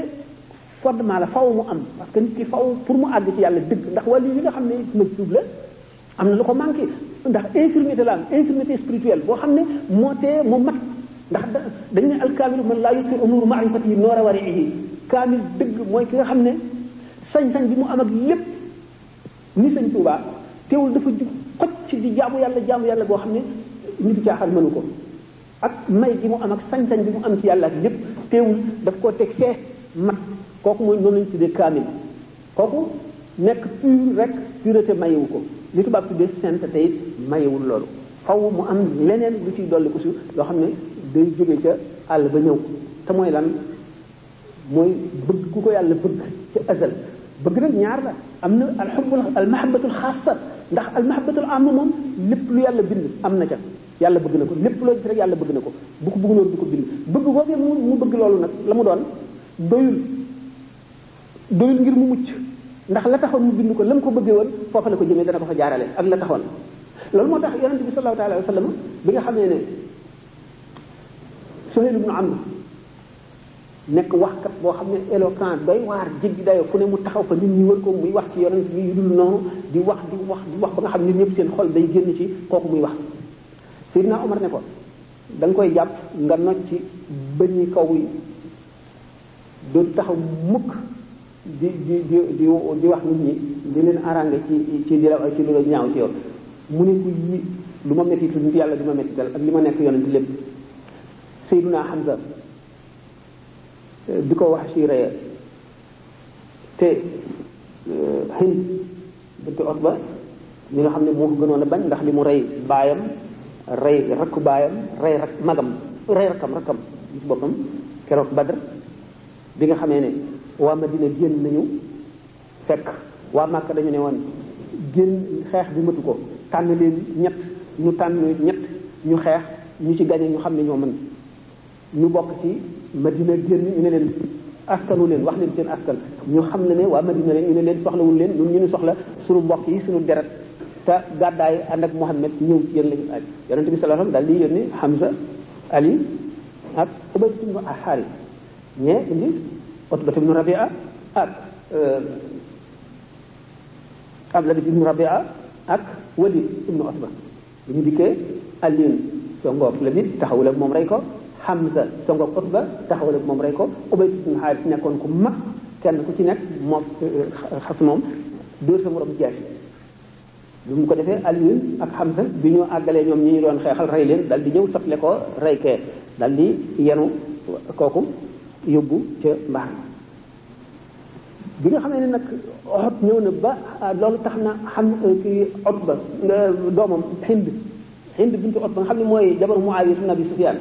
fondement la faw mu am parce que nit ki faw pour mu àgg ci yàlla dëgg ndax waliyu yi nga xam ne majzub la am na lu ko manqué ndax infirmité la am infirmité spirituelle boo xam ne moo tee mu mat ndax dañ ne alkaamilu man laa yuti umuru maarifatihi noora wariihi kaamil dëgg mooy ki nga xam ne sañ-sañ bi mu am ak lépp ni sëñ Tuubaa teewul dafa jug xoj ci di jaamu yàlla boo xam ne nit caaxaan mënu ko ak may gi mu am ak sañ-sañ bi mu am ci yàlla ak lépp teewul daf koo teg fee mat kooku mooy noonu lañu tuddee kaamil kooku nekk pur rek pureté mayewu ko li tubaab tuddee sainteté it mayewul loolu faw mu am leneen lu ciy dolli ko si loo xam ne day jóge ca àll ba ñëw te mooy lan mooy bëgg ku ko yàlla bëgg ca azal bëgg nag ñaar la am na al mahabbatul xaasa ndax al mahabbatul amma moom lépp lu yàlla bind am na ca yàlla bëgg na ko lépp loo gis rek yàlla bëgg na ko bu ko bëgg loolu du ko bind bëgg googee mu bëgg loolu nag la mu doon doyul ngir mu mucc ndax la taxoon mu bind ko la mu ko bëggee woon foofa la ko jëmee dana ko fa jaarale ak la taxoon loolu moo tax yonente bi sallallahu alayhi wa sallam bi nga xamee ne Suhayl ibn Amr nekk waxkat boo xam ne éloquent doy waar jéggi dayoo fu ne mu taxaw fa nit ñi wër ko muy wax ci yonent bi yu dul noonu di wax ba nga xam nit ñëpp seen xol day génn ci kooku muy wax Seydina Omar ne ko da nga koy jàpp nga nocc ci bëñi kaw yi dootu taxaw mukk di wax nit ñi di leen arrangé ci di la ci lu la ñaaw ci yow mu ne ko yi lu ma métti nit yàlla du ma métti dal ak li ma nekk yonent lépp Seydina Hamza di ko wax ci reye te Hind bint Utba mi nga xam ne moo ko gënoon a bañ ndax li mu rey baayam rey rakku baayam rey rakkam gis boppam keroog Badr bi nga xamee ne waa Madina génn nañu fekk waa Màkka dañu ne woon génn xeex bi matu ko tànn leen ñett ñu tànn ñett ñu xeex ñu ci gañe ñu xam ne ñoo mën ñu bokk ci Madina génn ñu ne leen askanu leen wax leen seen askan ñu xam ne waa Madina leen ñu ne leen soxlawul leen ñun ñu ñu soxla suñu mbokk yi suñu deret te gàddaay ànd ak Muhammad ñëw ci yéen lañu aj yonente bi sallallahu alayhi wasallam daal di yónni Hamza Ali ak Ubay ibn Haris ñee indi Utba ibn Rabi'a ak Abdullah ibn Rabi'a ak Walid ibn Utba bu ñu dikkee Aliin songoog Labid taxawul ak moom rey ko Hamza songoog Utba taxawul ak moom rey ko Ubay ibn Haris nekkoon ku mag kenn ku ci nekk moom xas moom dóor sa morom jaasi bi mu ko defee Aliin ak Hamza bi ñu àggalee ñoom ñi ñu doon xeexal rey leen dal di ñëw sotle ko rey kee dal di yenu kooku yóbbu ca mbaar bi nga xamee ne nag Uhud ñëw na ba loolu tax na xam ki Utba doomam Hind bintu Utba nga xam ne mooy jabaru Muawiya ibn Abi Sufyan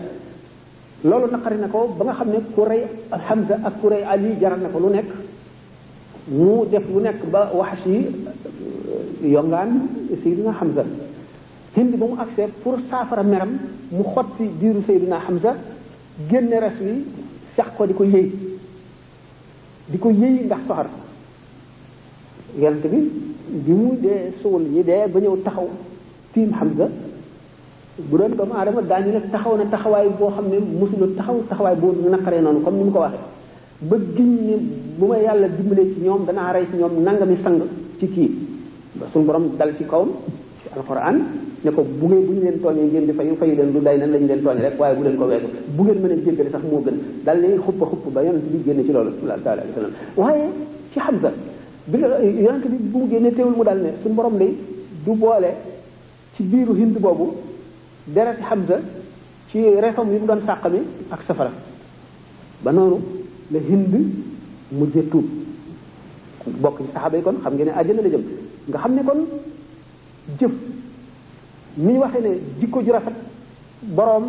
loolu naqari na ko ba nga xam ne ku rey Hamza ak ku rey Ali jaral na ko lu nekk mu def lu nekk ba Wahshi yongaan Seydina Hamza Hind ba mu agsee pour saafara meram mu xotti biiru Seydina Hamza génne res wi sax ko di ko yëy ndax soxar yonent bi mu dee suul yi dee ba ñëw taxaw tiim Hamza bu doon doomu aadama daañu ne taxaw na taxawaay boo xam ne mosula taxawaay boo naqaree noonu comme ni mu ko waxee ba giñ ne bu ma yàlla dimbalee ci ñoom danaa rey ci ñoom nangami sang ci kii ba suñu borom dal ci kawam ci alquran ne ko bu ñu leen tooñee ngeen di fayu leen lu day nan lañu leen tooñee rek waaye bu leen ko weesu bu ngeen mën a jéggale sax moo gën dal ne xupp ba yonent bi génne ci loolu sallallahu alayhi wa sallam waaye ci Hamza bi yonent bi bu mu génnee teewul mu dal ne suñu borom day du boole ci biiru Hind boobu dereti Hamza ci refam yi mu doon sàq mi ak safara ba noonu la Hind mujjee tuub bokk ci saxaaba yi kon xam ngeen ne àjjana la jëm nga xam ne kon jëf ni ñu waxee ne jikko ju rafet boroom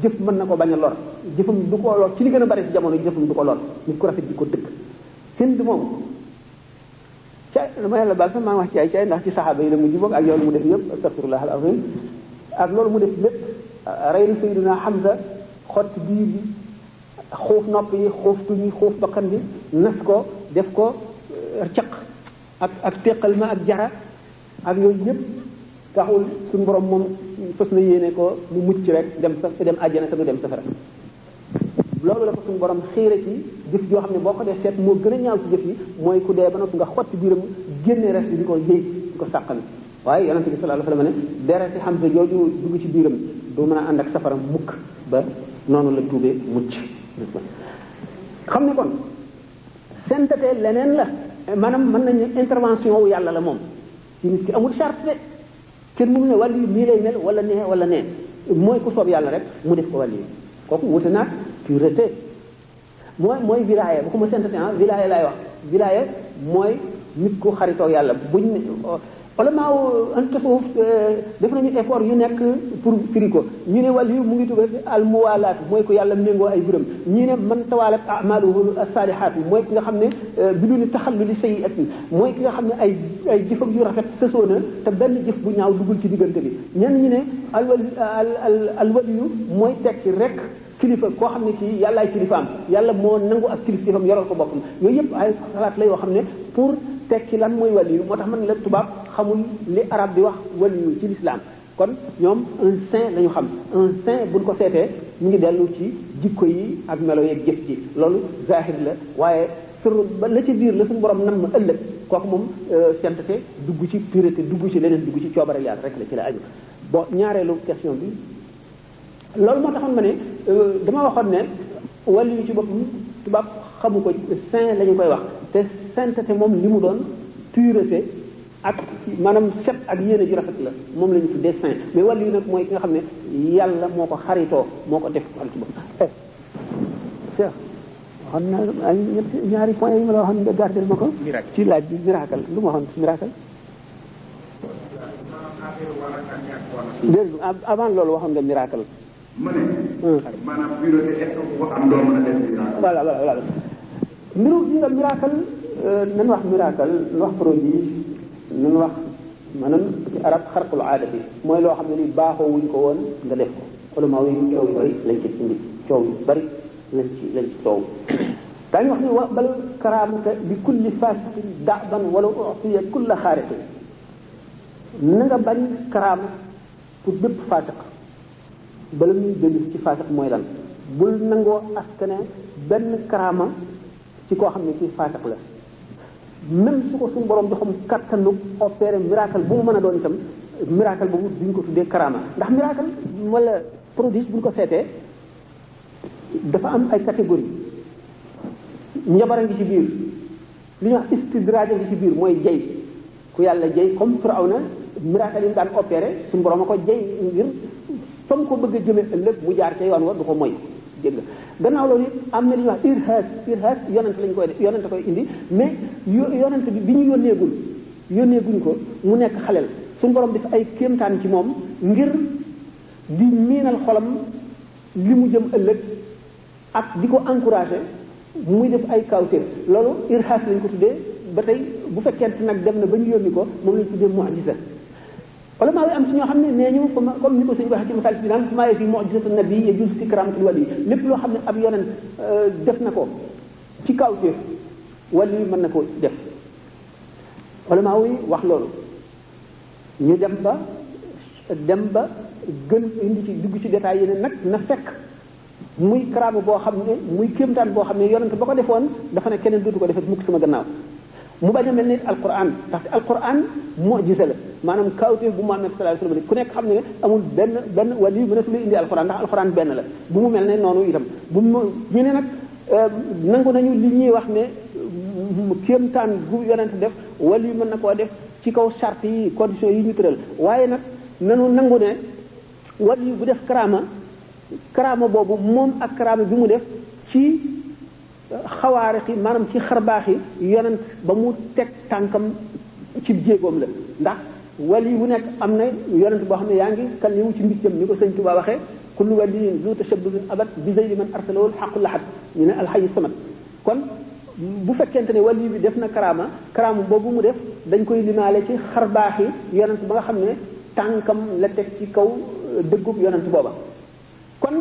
jëf mën na ko bañ a lor jëfam du ko lor ci li gën a bari ci jamono jëfam du ko lor nit ku rafet jikko dëkk Hind moom caay dama yàlla baal sax maa ngi wax caay ndax ci saxaaba yi la mujj bokk ak yow mu def yëpp astaghfirullah al azim ak loolu mu def lépp rey na Seydina Hamza xotti biir bi xuuf nopp yi xuuf tuñ yi xuuf bakkan bi nas ko def ko caq ak teqal ma ak jara ak yooyu yëpp taxul suñu borom moom fës na yéene ko mu mucc rek dem àjjana te du dem safara loolu la ko suñu borom xiire ci jëf joo xam ne boo ko dee seet moo gën a ñaaw ci jëf yi mooy ku dee ba noppi nga xotti biiram génne res bi di ko yëy di ko sàqami waaye yonente bi sallallahu alayhi wasallam ne dereti Hamza jooju dugg ci biiram du mën a ànd ak safara mukk ba noonu la tuubee mucc xam ne kon sainteté leneen la maanaam mën nañu intervention wu yàlla la moom ci nit ki amul charte de kenn mënu ne wàllu nii lay mel wala nee mooy ku soob yàlla rek mu def ko wàlliyu kooku wute naag pureté mooy wilaaya bu ko ma sentati wilaaya laay wax wilaaya mooy nit ku xaritoo yàlla buñ ne ulama tasawuf def nañu effort yu nekk pour firi ko ñu ne wàlliyu mu ngi tudd al muwalaat mooy ko yàlla méngoo ay biram ñi ne man tawalat a'maluhu as-salihat mooy ki nga xam ne biduni taxalluli sayyi'atin mooy ki nga xam ne ay jëfam yu rafet sësoo na te benn jëf bu ñaaw duggul ci diggante bi ñenn ñi ne al waliyu mooy tekki rek kilifa koo xam ne kii yàllaay kilifaam yàlla moo nangu ak kilifam yoral ko boppam yooyu yëpp ay xalaat la yoo xam ne pour tekki lan mooy waliyu moo tax man la tubaab xamul li arab di wax waliyu ci l'islam kon ñoom un saint la ñu xam un saint buñ ko seetee mu ngi dellu ci jikko yi ak melo yeeg jëf ji loolu zahir la waaye sur ba la ci biir la suñu borom nam ma ëllëg kooku moom sainteté dugg ci pureté dugg ci leneen dugg ci coobare yàlla rek la ci la aju bon ñaareelu question bi loolu moo taxoon ma ne dama waxoon ne waliyu ci boppam tubaab xamu ko saint la ñu koy wax te sainteté moom li mu doon pureté ak maanaam set ak yéene ji rafet la moom la ñu tuddee saint mais waliyu nag mooy ki nga xam ne yàlla moo ko xaritoo moo ko def xal ci boppam waxoon na ay ñaari point yi ma la waxoon nga gardel ma ko ci laaj bi miracle lu ma waxoon miracle dégg avant loolu waxoon nga miracle ma ne maanaam pureté est-ce que ko am doo mën a def miracle voilà mbiru miracle nan wax miracle nan wax prodige nan wax maanaam ci arab xarqul aada bi mooy loo xam ne ni baaxoo wuñ ko woon nga def ko ulama yi coow yu bari lañ ci indi coow yu bari lañ ci coow daañu wax ne wa bal karaamata bi kulli fasiqin da'ban wala u'tiya kulla xaariqin na nga bañ karaama pour bépp fasiq bala ñuy dellu ci fasiq mooy lan bul nangoo askane benn karaama ci koo xam ne ci fasiq la même su ko suñu borom joxam kattanu opéré miracle bu mu mën a doon itam miracle boobu duñ ko tuddee karaama ndax miracle wala prodige buñ ko seetee dafa am ay catégorie njabara ngi ci biir li ñuy wax istidraaj ngi ci biir mooy jay ku yàlla jay comme Firawna miracle yi mu daan opéré suñu borom a ko jay ngir fa mu ko bëgg a jëme ëllëg mu jaar ca yoon wa du ko moy dégg nga gannaaw loolu am na li ñuy wax irhas yonent lañ koy def yonent koy indi mais yonent bi ñu yónneeguñ ko mu nekk xaleel suñu borom def ay kéemtaan ci moom ngir di miinal xolam li mu jëm ëllëg ak di ko encouragé muy def ay kawtéef loolu irhas lañ ko tuddee ba tey bu fekkente nag dem na ba ñu yónni ko moom lañ tuddee mu'jiza ulama yi am ci ñoo xam ne nee ñu comme ni ko suñu waxee ci misaal bi naan maa fi mu'jizatu nabi yajuuzu fi karaamatul wali lépp loo xam ne ab yonent def na ko ci kawtéef wali mën na ko def ulama yi wax loolu ñu dem ba gën indi ci dugg ci détails yeneen nag na fekk muy karaama boo xam ne muy kéemtaan boo xam ne yonent ba ko defoon dafa ne keneen dootu ko defee mukk sama gannaaw mu bañ a mel ni alquran ndaxte alquran mu'jiza la maanaam kawteef bu Muhammad sallallahu alayhi wasallam ku nekk xam ne amul benn wali mënatu la indi alquran ndax alquran benn la bu mu mel ne noonu itam bu mu ñu ne nag nangu nañu li ñuy wax ne kéemtaan bu yonent def wali mën na koo def ci kaw charte yi conditions yi ñu tëral waaye nag nanu nangu ne wali bu def karaama boobu moom ak karaama bi mu def ci xawaarix yi maanaam ci xarbaax yi yonent ba mu teg tànkam ci jéegoom la ndax wali bu nekk am na yonent boo xam ne yaa ngi kan yow ci mbiccam ni ko sëñ Tuba waxee kullu waliyin zu tashabbuzin abat bi zeyli man arsalahu xaqu laxat ñu ne alxayi samat kon bu fekkente ne wali bi def na karaama boobu mu def dañ koy limaale ci xarbaax yi yonent ba nga xam ne tànkam la teg ci kaw dëggub yonent booba kon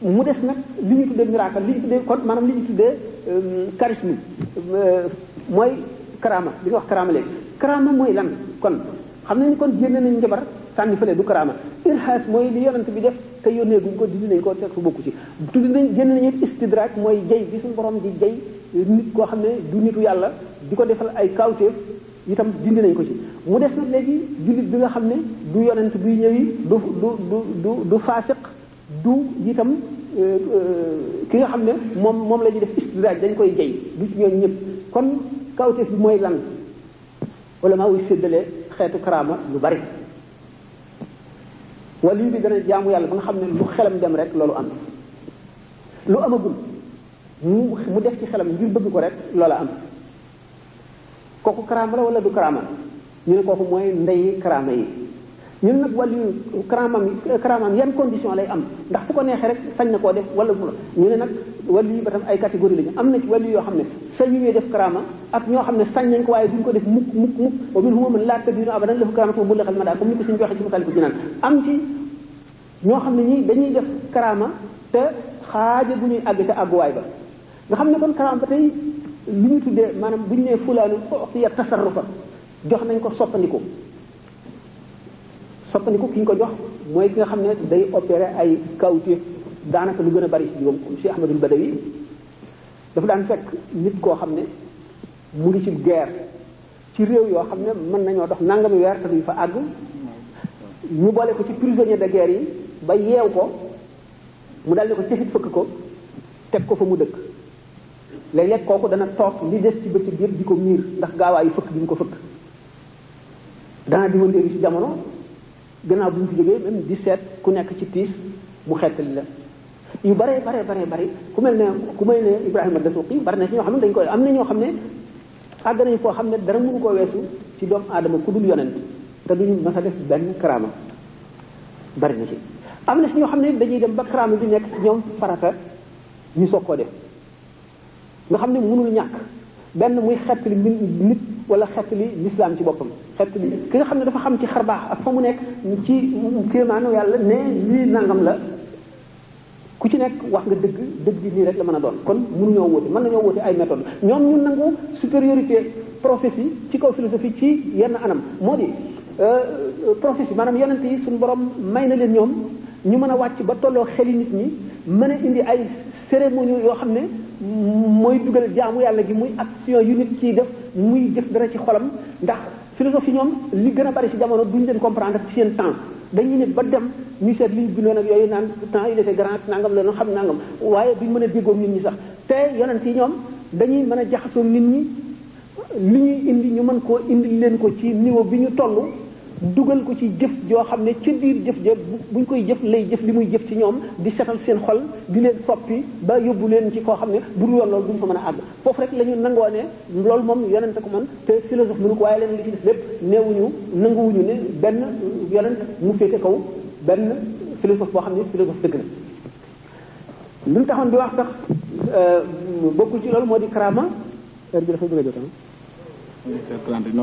mu des nag li ñu tuddee miracle li ñu tuddee kon maanaam li ñu tuddee charisme mooy karaama li nga wax karaama léegi karaama mooy lan kon xam nañu kon génne nañu njabar sànni fële du karaama irhaas mooy li yonent bi def te yónneeguñ ko dindi nañ ko teg fu bokku ci tuddi nañ génne nañu istidraaj mooy jay bi suñu borom di jay nit koo xam ne du nitu yàlla di ko defal ay kawteef itam dindi nañ ko ci mu des nag léegi jullit bi nga xam ne du yonent buy ñëwi du faasiq du itam ki nga xam ne moom la ñuy def istidraaj dañ koy jay du ci ñooñu ñëpp kon kawteef bi mooy lan wala maa wuy séddale xeetu karaama lu bari wali bi dana jaamu yàlla ba nga xam ne lu xelam dem rek loolu am lu amagul mu def ci xelam ngir bëgg ko rek loola am kooku karaama la wala du karaama ñu ne kooku mooy ndeyi karaama yi ñun nag wàllu karaamam yan condition lay am ndax fu ko neexee rek sañ na koo def wala ñu ne nag wàllu yi ba tam ay catégorie lañu am na ci wàllu yoo xam ne sañu ñuy def karaama ak ñoo xam ne sañ nañ ko waaye duñ ko def mukk mukk mukk wa minhum man laa tabiinu abadan lahu karaamatu bu lexal ma daa comme ni ko suñu waxee ci Masaalikul Jinaan am ci ñoo xam ne ñi dañuy def karaama te xaaja bu ñuy àgg te àgguwaay ba nga xam ne kon karaama ba tey li ñu tuddee maanaam bu ñu nee fulaanu u'tiya tasarrufa jox nañ ko soppandiku ki ñu ko jox mooy ki nga xam ne day opéré ay kawtéef daanaka lu gën a bari ci juróom comme Cheikh Ahmadul Badawi dafa daan fekk nit koo xam ne mu ngi ci guerre ci réew yoo xam ne mën nañoo dox nangami weer te duñ fa àgg ñu boole ko ci prisonnier de guerre yi ba yeew ko mu daldi ko cëfit fëkk ko teg ko fa mu dëkk léeg-léeg kooku dana toog li des ci bëccëg yëpp di ko miir ndax gaawaayu fëkk bi ñu ko fëkk dana di wëndeelu ci jamono gannaaw bu ñu fi jógee même di seet ku nekk ci tiis mu xettali la yu bare ku mel ne Ibrahima Dasuqi bari na ci ñoo xam ne dañ koy am na ñoo xam ne àgg nañu foo xam ne dara mënu koo weesu ci doomu aadama ku dul yonent te duñu mës a def benn karaama bari na ci am na si ñoo xam ne dañuy dem ba karaama bi nekk ñoom farata ñu soog koo def nga xam ne mënul ñàkk benn muy xettali nit wala xettali lislaam ci boppam xettali ki nga xam ne dafa xam ci xarbaax ak fa mu nekk ci kéemaanu yàlla ne lii nangam la ku ci nekk wax nga dëgg bi nii rek la mën a doon kon mënuñoo wóote mën nañoo wóote ay méthode ñoom ñu nangu supériorité prophétie ci kaw philosophie ci yenn anam moo di prophétie maanaam yonent yi suñu borom may na leen ñoom ñu mën a wàcc ba tolloo xeli nit ñi mën a indi ay cérémonie yoo xam ne mooy dugal jaamu yàlla gi muy action yu nit ciy def muy jëf dara ci xolam ndax philosophie ñoom li gën a bari ci jamono duñ leen comprendre ci seen temps dañuy ne ba dem ñu seet li ñu bindoon ak yooyu naan temps il était grand nangam la xam nangam waaye duñ mën a déggoog nit ñi sax te yonent yi ñoom dañuy mën a jaxasoo nit ñi li ñuy indi ñu mën koo indi leen ko ci niveau bi ñu toll dugal ko ci jëf joo xam ne ci biir jëf ja buñ koy jëf lay jëf li muy jëf ci ñoom di setal seen xol di leen soppi ba yóbbu leen ci koo xam ne bu dul woon loolu duñ fa mën a àgg foofu rek la ñu nangoo ne loolu moom yonent ko mën te philosophe mënu ko waaye leen li ci des lépp néewuñu nanguwuñu ne benn yonent mu féete kaw benn philosophe boo xam ne philosophe dëgg la lu ñu taxoon di wax sax bokkul ci loolu moo di karama heure bi dafay bëgg a jotam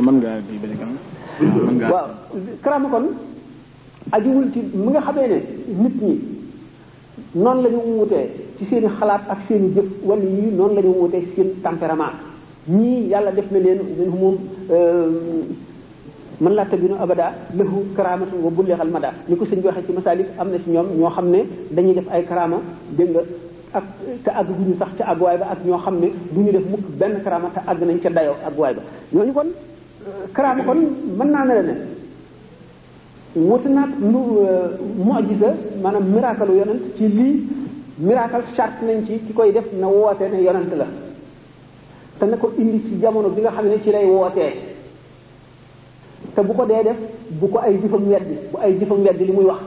mën ngaa di bañ a waaw karaama kon ajuwul ci mi nga xamee ne nit ñi noonu la ñu wutee ci seen i xalaat ak seen i jëf wala yii noonu la ñu wutee ci seen tempérament ñii yàlla def na leen moom man laa tabinu abada lahu karaamatu wa bullixal mada ni ko sëñ bi waxee ci masaalik am na ci ñoom ñoo xam ne dañuy def ay karaama dégg nga ak te àgg gu ñu sax ca àgguwaay ba ak ñoo xam ne du ñu def mukk benn karaama te àgg nañ ca dayoo àgguwaay ba ñooñu kon karaama kon mën naa ne la ne wuti naag lu mu'jiza maanaam miracle u yonent ci lii miracle charte nañ ci ki koy def na woote ne yonent la te na ko indi ci jamono bi nga xam ne ci lay wootee te bu ko dee def bu ko ay jëfam weddi bu ay jëfam weddi li muy wax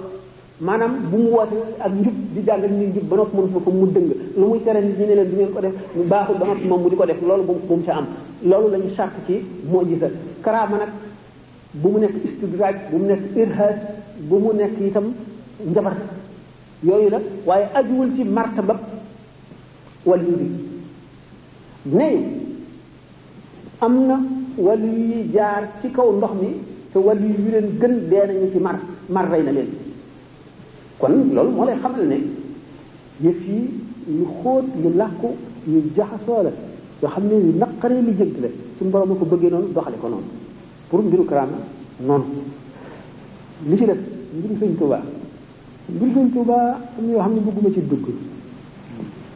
maanaam bu mu woote ak njub di jàngal nit njub ba noppi mën fa mu dëng lu muy tere nit ñi ne leen du ngeen ko def baaxul ba noppi moom mu di ko def loolu bu mu ca am loolu la ñu charte ci mu'jiza karaama nag bu mu nekk istidraaj bu mu nekk irhaas bu mu nekk itam njabar yooyu la waaye ajuwul ci martaba waliyu bi ne am na waliyu yi jaar ci kaw ndox mi te waliyu yu leen gën dee nañu ci mar rey na leen kon loolu moo lay xamal ne yëf yi yu xóot yu làkku yu jaxasoo la yoo xam ne yu naqaree lu jënt la suñu borom a ko bëggee noonu doxale ko noonu pour mbiru karaama noonu li ci def mbiru sëñ Tuubaa am yoo xam ne bëgguma ci dugg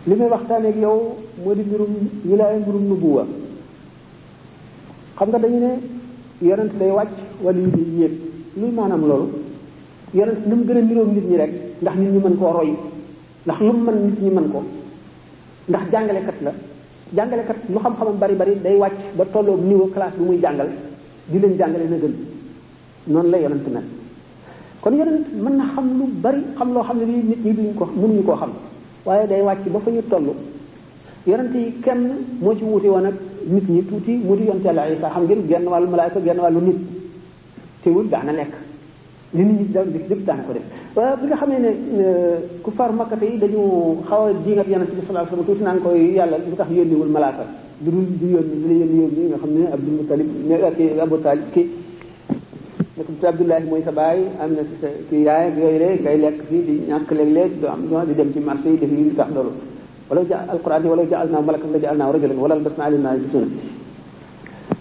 li may waxtaanee ak yow moo di mbirum wilaaya mbirum nubuwa xam nga dañu ne yonent day wàcc wala yu di yéeg luy maanaam loolu yonent ni mu gën a niroom nit ñi rek ndax nit ñi mën koo roy ndax lu mu mën nit ñi mën ko ndax jàngalekat la jàngalekat lu xam-xamam bari day wàcc ba tolloog niveau classe bi muy jàngal di leen jàngale na gën noonu la yonent nag kon yonent mën na xam lu bari xam loo xam ne lii nit ñi duñ ko mënuñu koo xam waaye day wàcc ba fa ñu toll yonent yi kenn moo ci wuute woon ak nit ñi tuuti mu di yonent Yàlla Isa xam ngeen genn wàllu malaayka genn wàllu nit teewul daana lekk li nit ñi daan def lépp daana ko def waaye bi nga xamee ne ku far makkate yi dañu xaw a diingat yonent bi sallallahu alayhi wasallam tuuti naan koy yàlla lu tax yónniwul malaaka du dul du yónni nga xam ne Abdul Muttalib ne Abu Talib kii ne Abdullahi mooy sa baay am na sa kii yaay ak yooyu rek kay lekk fii di ñàkk léeg-léeg du am di dem ci marché yi def yi tax loolu wala ja alquran yi wala ja'alnaa malakan la ja'alnaahu rajulan wala albasnaa alayhim maa yalbisuun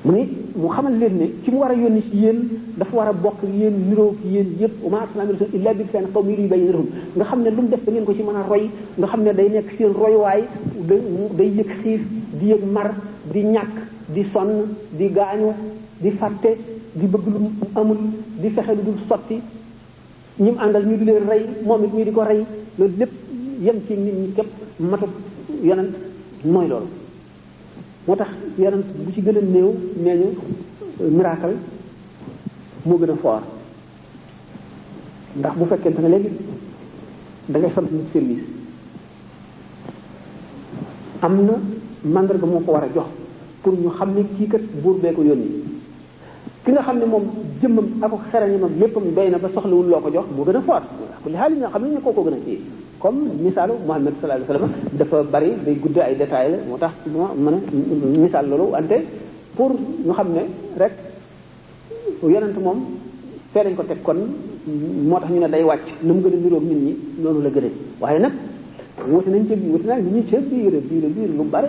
mu ni mu xamal leen ne ki mu war a yónni ci yéen dafa war a bokk yéen niroo ci yéen yëpp wa maa arsalnaa min rasuulin illaa bi lisaani qawmihi liyubayyina lahum nga xam ne lu mu def da ngeen ko ci mën a roy nga xam ne day nekk seen roywaay day yëg xiif di yëg mar di ñàkk di sonn di gaañu di fàtte di bëgg lu mu amul di fexe lu dul sotti ñi mu àndal ñu di leen rey moom it ñu di ko rey loolu lépp yem ci nit ñi képp matut yonent mooy loolu moo tax yonent bu ci gën a néew nee ñu miracle moo gën a fort ndax bu fekkente ne léegi da ngay sant nit service am na mandarga moo ko war a jox pour ñu xam ne kii kat buur bee ko yónni ki nga xam ne moom jëmmam ak xerañamam léppam doy na ba soxlawul loo ko jox moo gën a fort ku li xaali nga xam ne ñu koo gën a téye comme misaalu Muhammad sallallahu alayhi wasallam dafa bari day gudd ay détails la moo tax moo mën a misaal loolu wante pour ñu xam ne rek yonent moom fee lañ ko teg kon moo tax ñu ne day wàcc nu mu gën a niroog nit ñi noonu la gënee waaye nag wuti nañ ci biir wuti naa nit ñi ci biir lu bare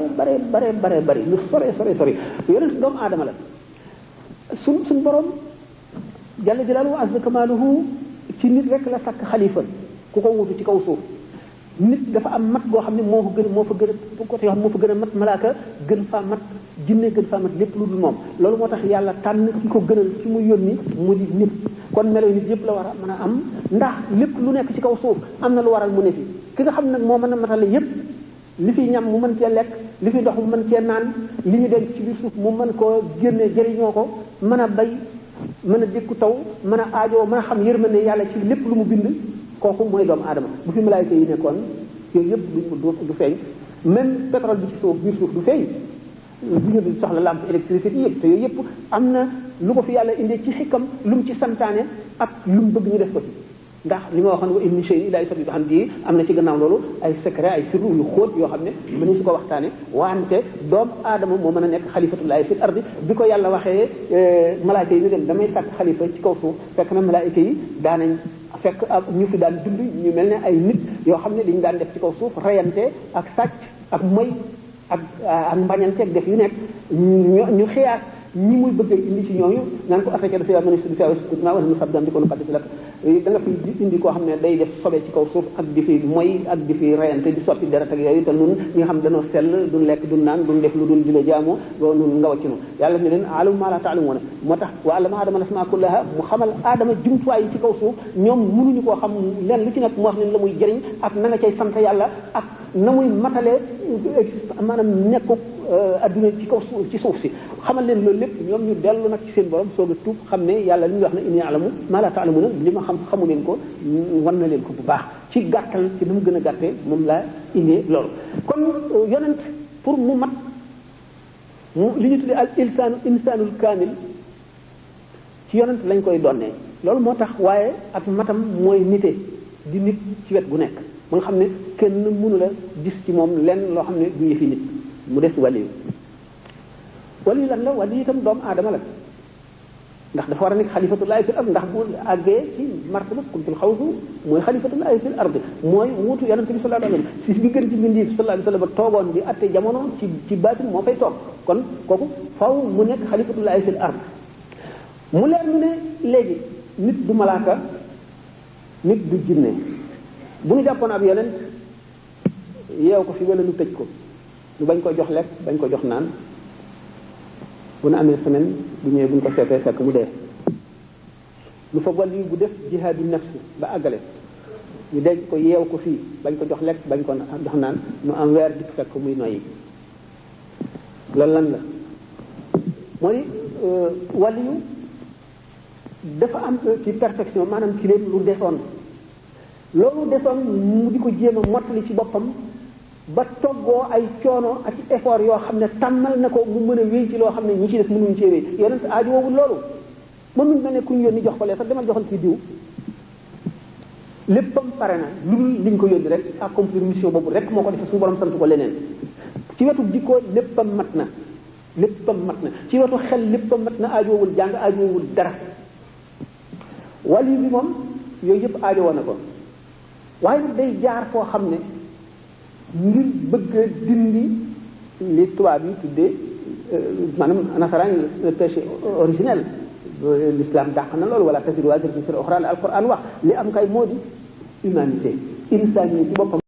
bari lu sore yonent doomu aadama la suñ borom jalla jalaaluhu wa azza kamaaluhu ci nit rek la sàkk xalifa ku ko wutu ci kaw suuf nit dafa am mat goo xam ne moo fa gën a côté yoo xam moo fa gën a mat malaaka gën faa mat jinne gën faa mat lépp lu dul moom loolu moo tax yàlla tànn ki ko gënal ci mu yónni mu di nit kon melo nit yëpp la war a mën a am ndax lépp lu nekk ci kaw suuf am na lu waral mu ne fi ki nga xam nag moo mën a matale yëpp li fi ñam mu mën cee lekk li fi dox mu mën cee naan li ñu denc ci biir suuf mu mën koo génne jëriñoo ko mën a bay mën a dékku taw mën a aajoo mën a xam yërmande yàlla ci lépp lu mu bind kooku mooy doomu aadama bu fi malaayka yi nekkoon yooyu yëpp du feeñ même pétrole bi ci suuf biir suuf du feeñ du ñu soxla lampe électricité yëpp te yooyu yëpp am na lu ko fi yàlla indee ci xikam lu mu ci santaane ak lu mu bëgg ñu def ko ci ndax li ma waxoon wa in min shay'in illaa yusabbihu bihamdihi am na ci gannaaw loolu ay secret ay sirru yu xóot yoo xam ne mënuñu su ko waxtaane wante doomu aadama moo mën a nekk xalifatullahi fil ardi bi ko yàlla waxee malaayka yi ñu dem damay sàkk xalifa ci kaw suuf fekk na malaayka yi daanañ fekk ñu fi daan dund ñu mel ne ay nit yoo xam ne dañu daan def ci kaw suuf reyante ak sàcc ak moy ak mbañante ak def yu nekk ñu xiyaas ñi muy bëgg indi ci ñooñu naan ko affecté dafa mën a sudi fiaw sukutna wala nu sabdam di ko nu xaddisi lak da nga fi indi koo xam ne day def sobe ci kaw suuf ak di fi moy ak di fi reyante di sotti deret ak yooyu te nun ñi nga xam dañoo sell duñ lekk duñ naan duñ def lu dul di la jaamoo loolu nun nga wàcc nu yàlla ne leen alamu ma la ta'lamuuna moo tax wa allama aadama al-asmaa kullaha mu xamal aadama jumtuwaay yi ci kaw suuf ñoom mënuñu koo xam leen lu ci nekk mu wax leen la muy jëriñ ak na nga cay sant yàlla ak na muy matalee maanaam nekku adduna ci kaw suuf ci suuf si xamal leen loolu lépp ñoom ñu dellu nag ci seen borom soog a tuub xam ne yàlla li ñuy wax ne inni a'lamu ma la ta'lamuna li ma xam xamu leen ko wan na leen ko bu baax ci gàttal ci nu mu gën a gàttee moom laa indee loolu kon yonent pour mu mat li ñu tuddee al insaanul kaamil ci yonent lañ koy donnee loolu moo tax waaye ak matam mooy nite di nit ci wet gu nekk ba nga xam ne kenn mënu la gis ci moom lenn loo xam ne du yëfi nit mu des wàllu wàllu lan la wàllu itam doomu aadama la ndax dafa war a nekk xalifatullahi fil ard ndax bu àggee ci martaba kuntul xawsu mooy xalifatullahi fil ard mooy wuutu yonente bi sallallahu alayhi wasallam si bi gën ci mbindi sallallahu alayhi wasallam toogoon di atte jamono ci baatin moo fay toog kon kooku faw mu nekk xalifatullahi fil ard mu leer mu ne léegi nit du malaaka nit du jinne bu ñu jàppoon ab yonent yeew ko fi wala nu tëj ko lu bañ ko jox lekk bañ ko jox naan bu nu amee semaine bu ñëwee bu ñu ko seetee fekk mu dee lu fa wàll yi bu def jihaadu nafsi ba àggale ñu denc ko yeew ko fii bañ ko jox lekk bañ ko jox naan mu am weer di fekk muy noyyi loolu lan la mooy wàll yu dafa am ci perfection maanaam ci lépp lu desoon loolu desoon mu di ko jéem a mottali ci boppam ba toggoo ay coono ak effort yoo xam ne tàmmal na ko mu mën a wéy ci loo xam ne ñi ci des mënuñ cee wéy yonent aajo woowul loolu mënuñ na ne ku ñu yónni jox ko lee sax demal joxal ci diw léppam pare na lu dul liñ ko yónni rek accomplir mission boobu rek moo ko defee suñu borom sant ko leneen ci wetu jikko léppam mat na ci wetu xel léppam mat na aajoowul jàng aajoowul dara wali bi moom yooyu yëpp aajo woon na ko waaye nag day jaar foo xam ne ngir bëgg a dindi li tubaab yi tuddee maanaam nasaraan le péché originel l'islam dàq na loolu wala tasiru waziratun wizra ukhra alquran wax li am kay moo di humanité insani ci boppam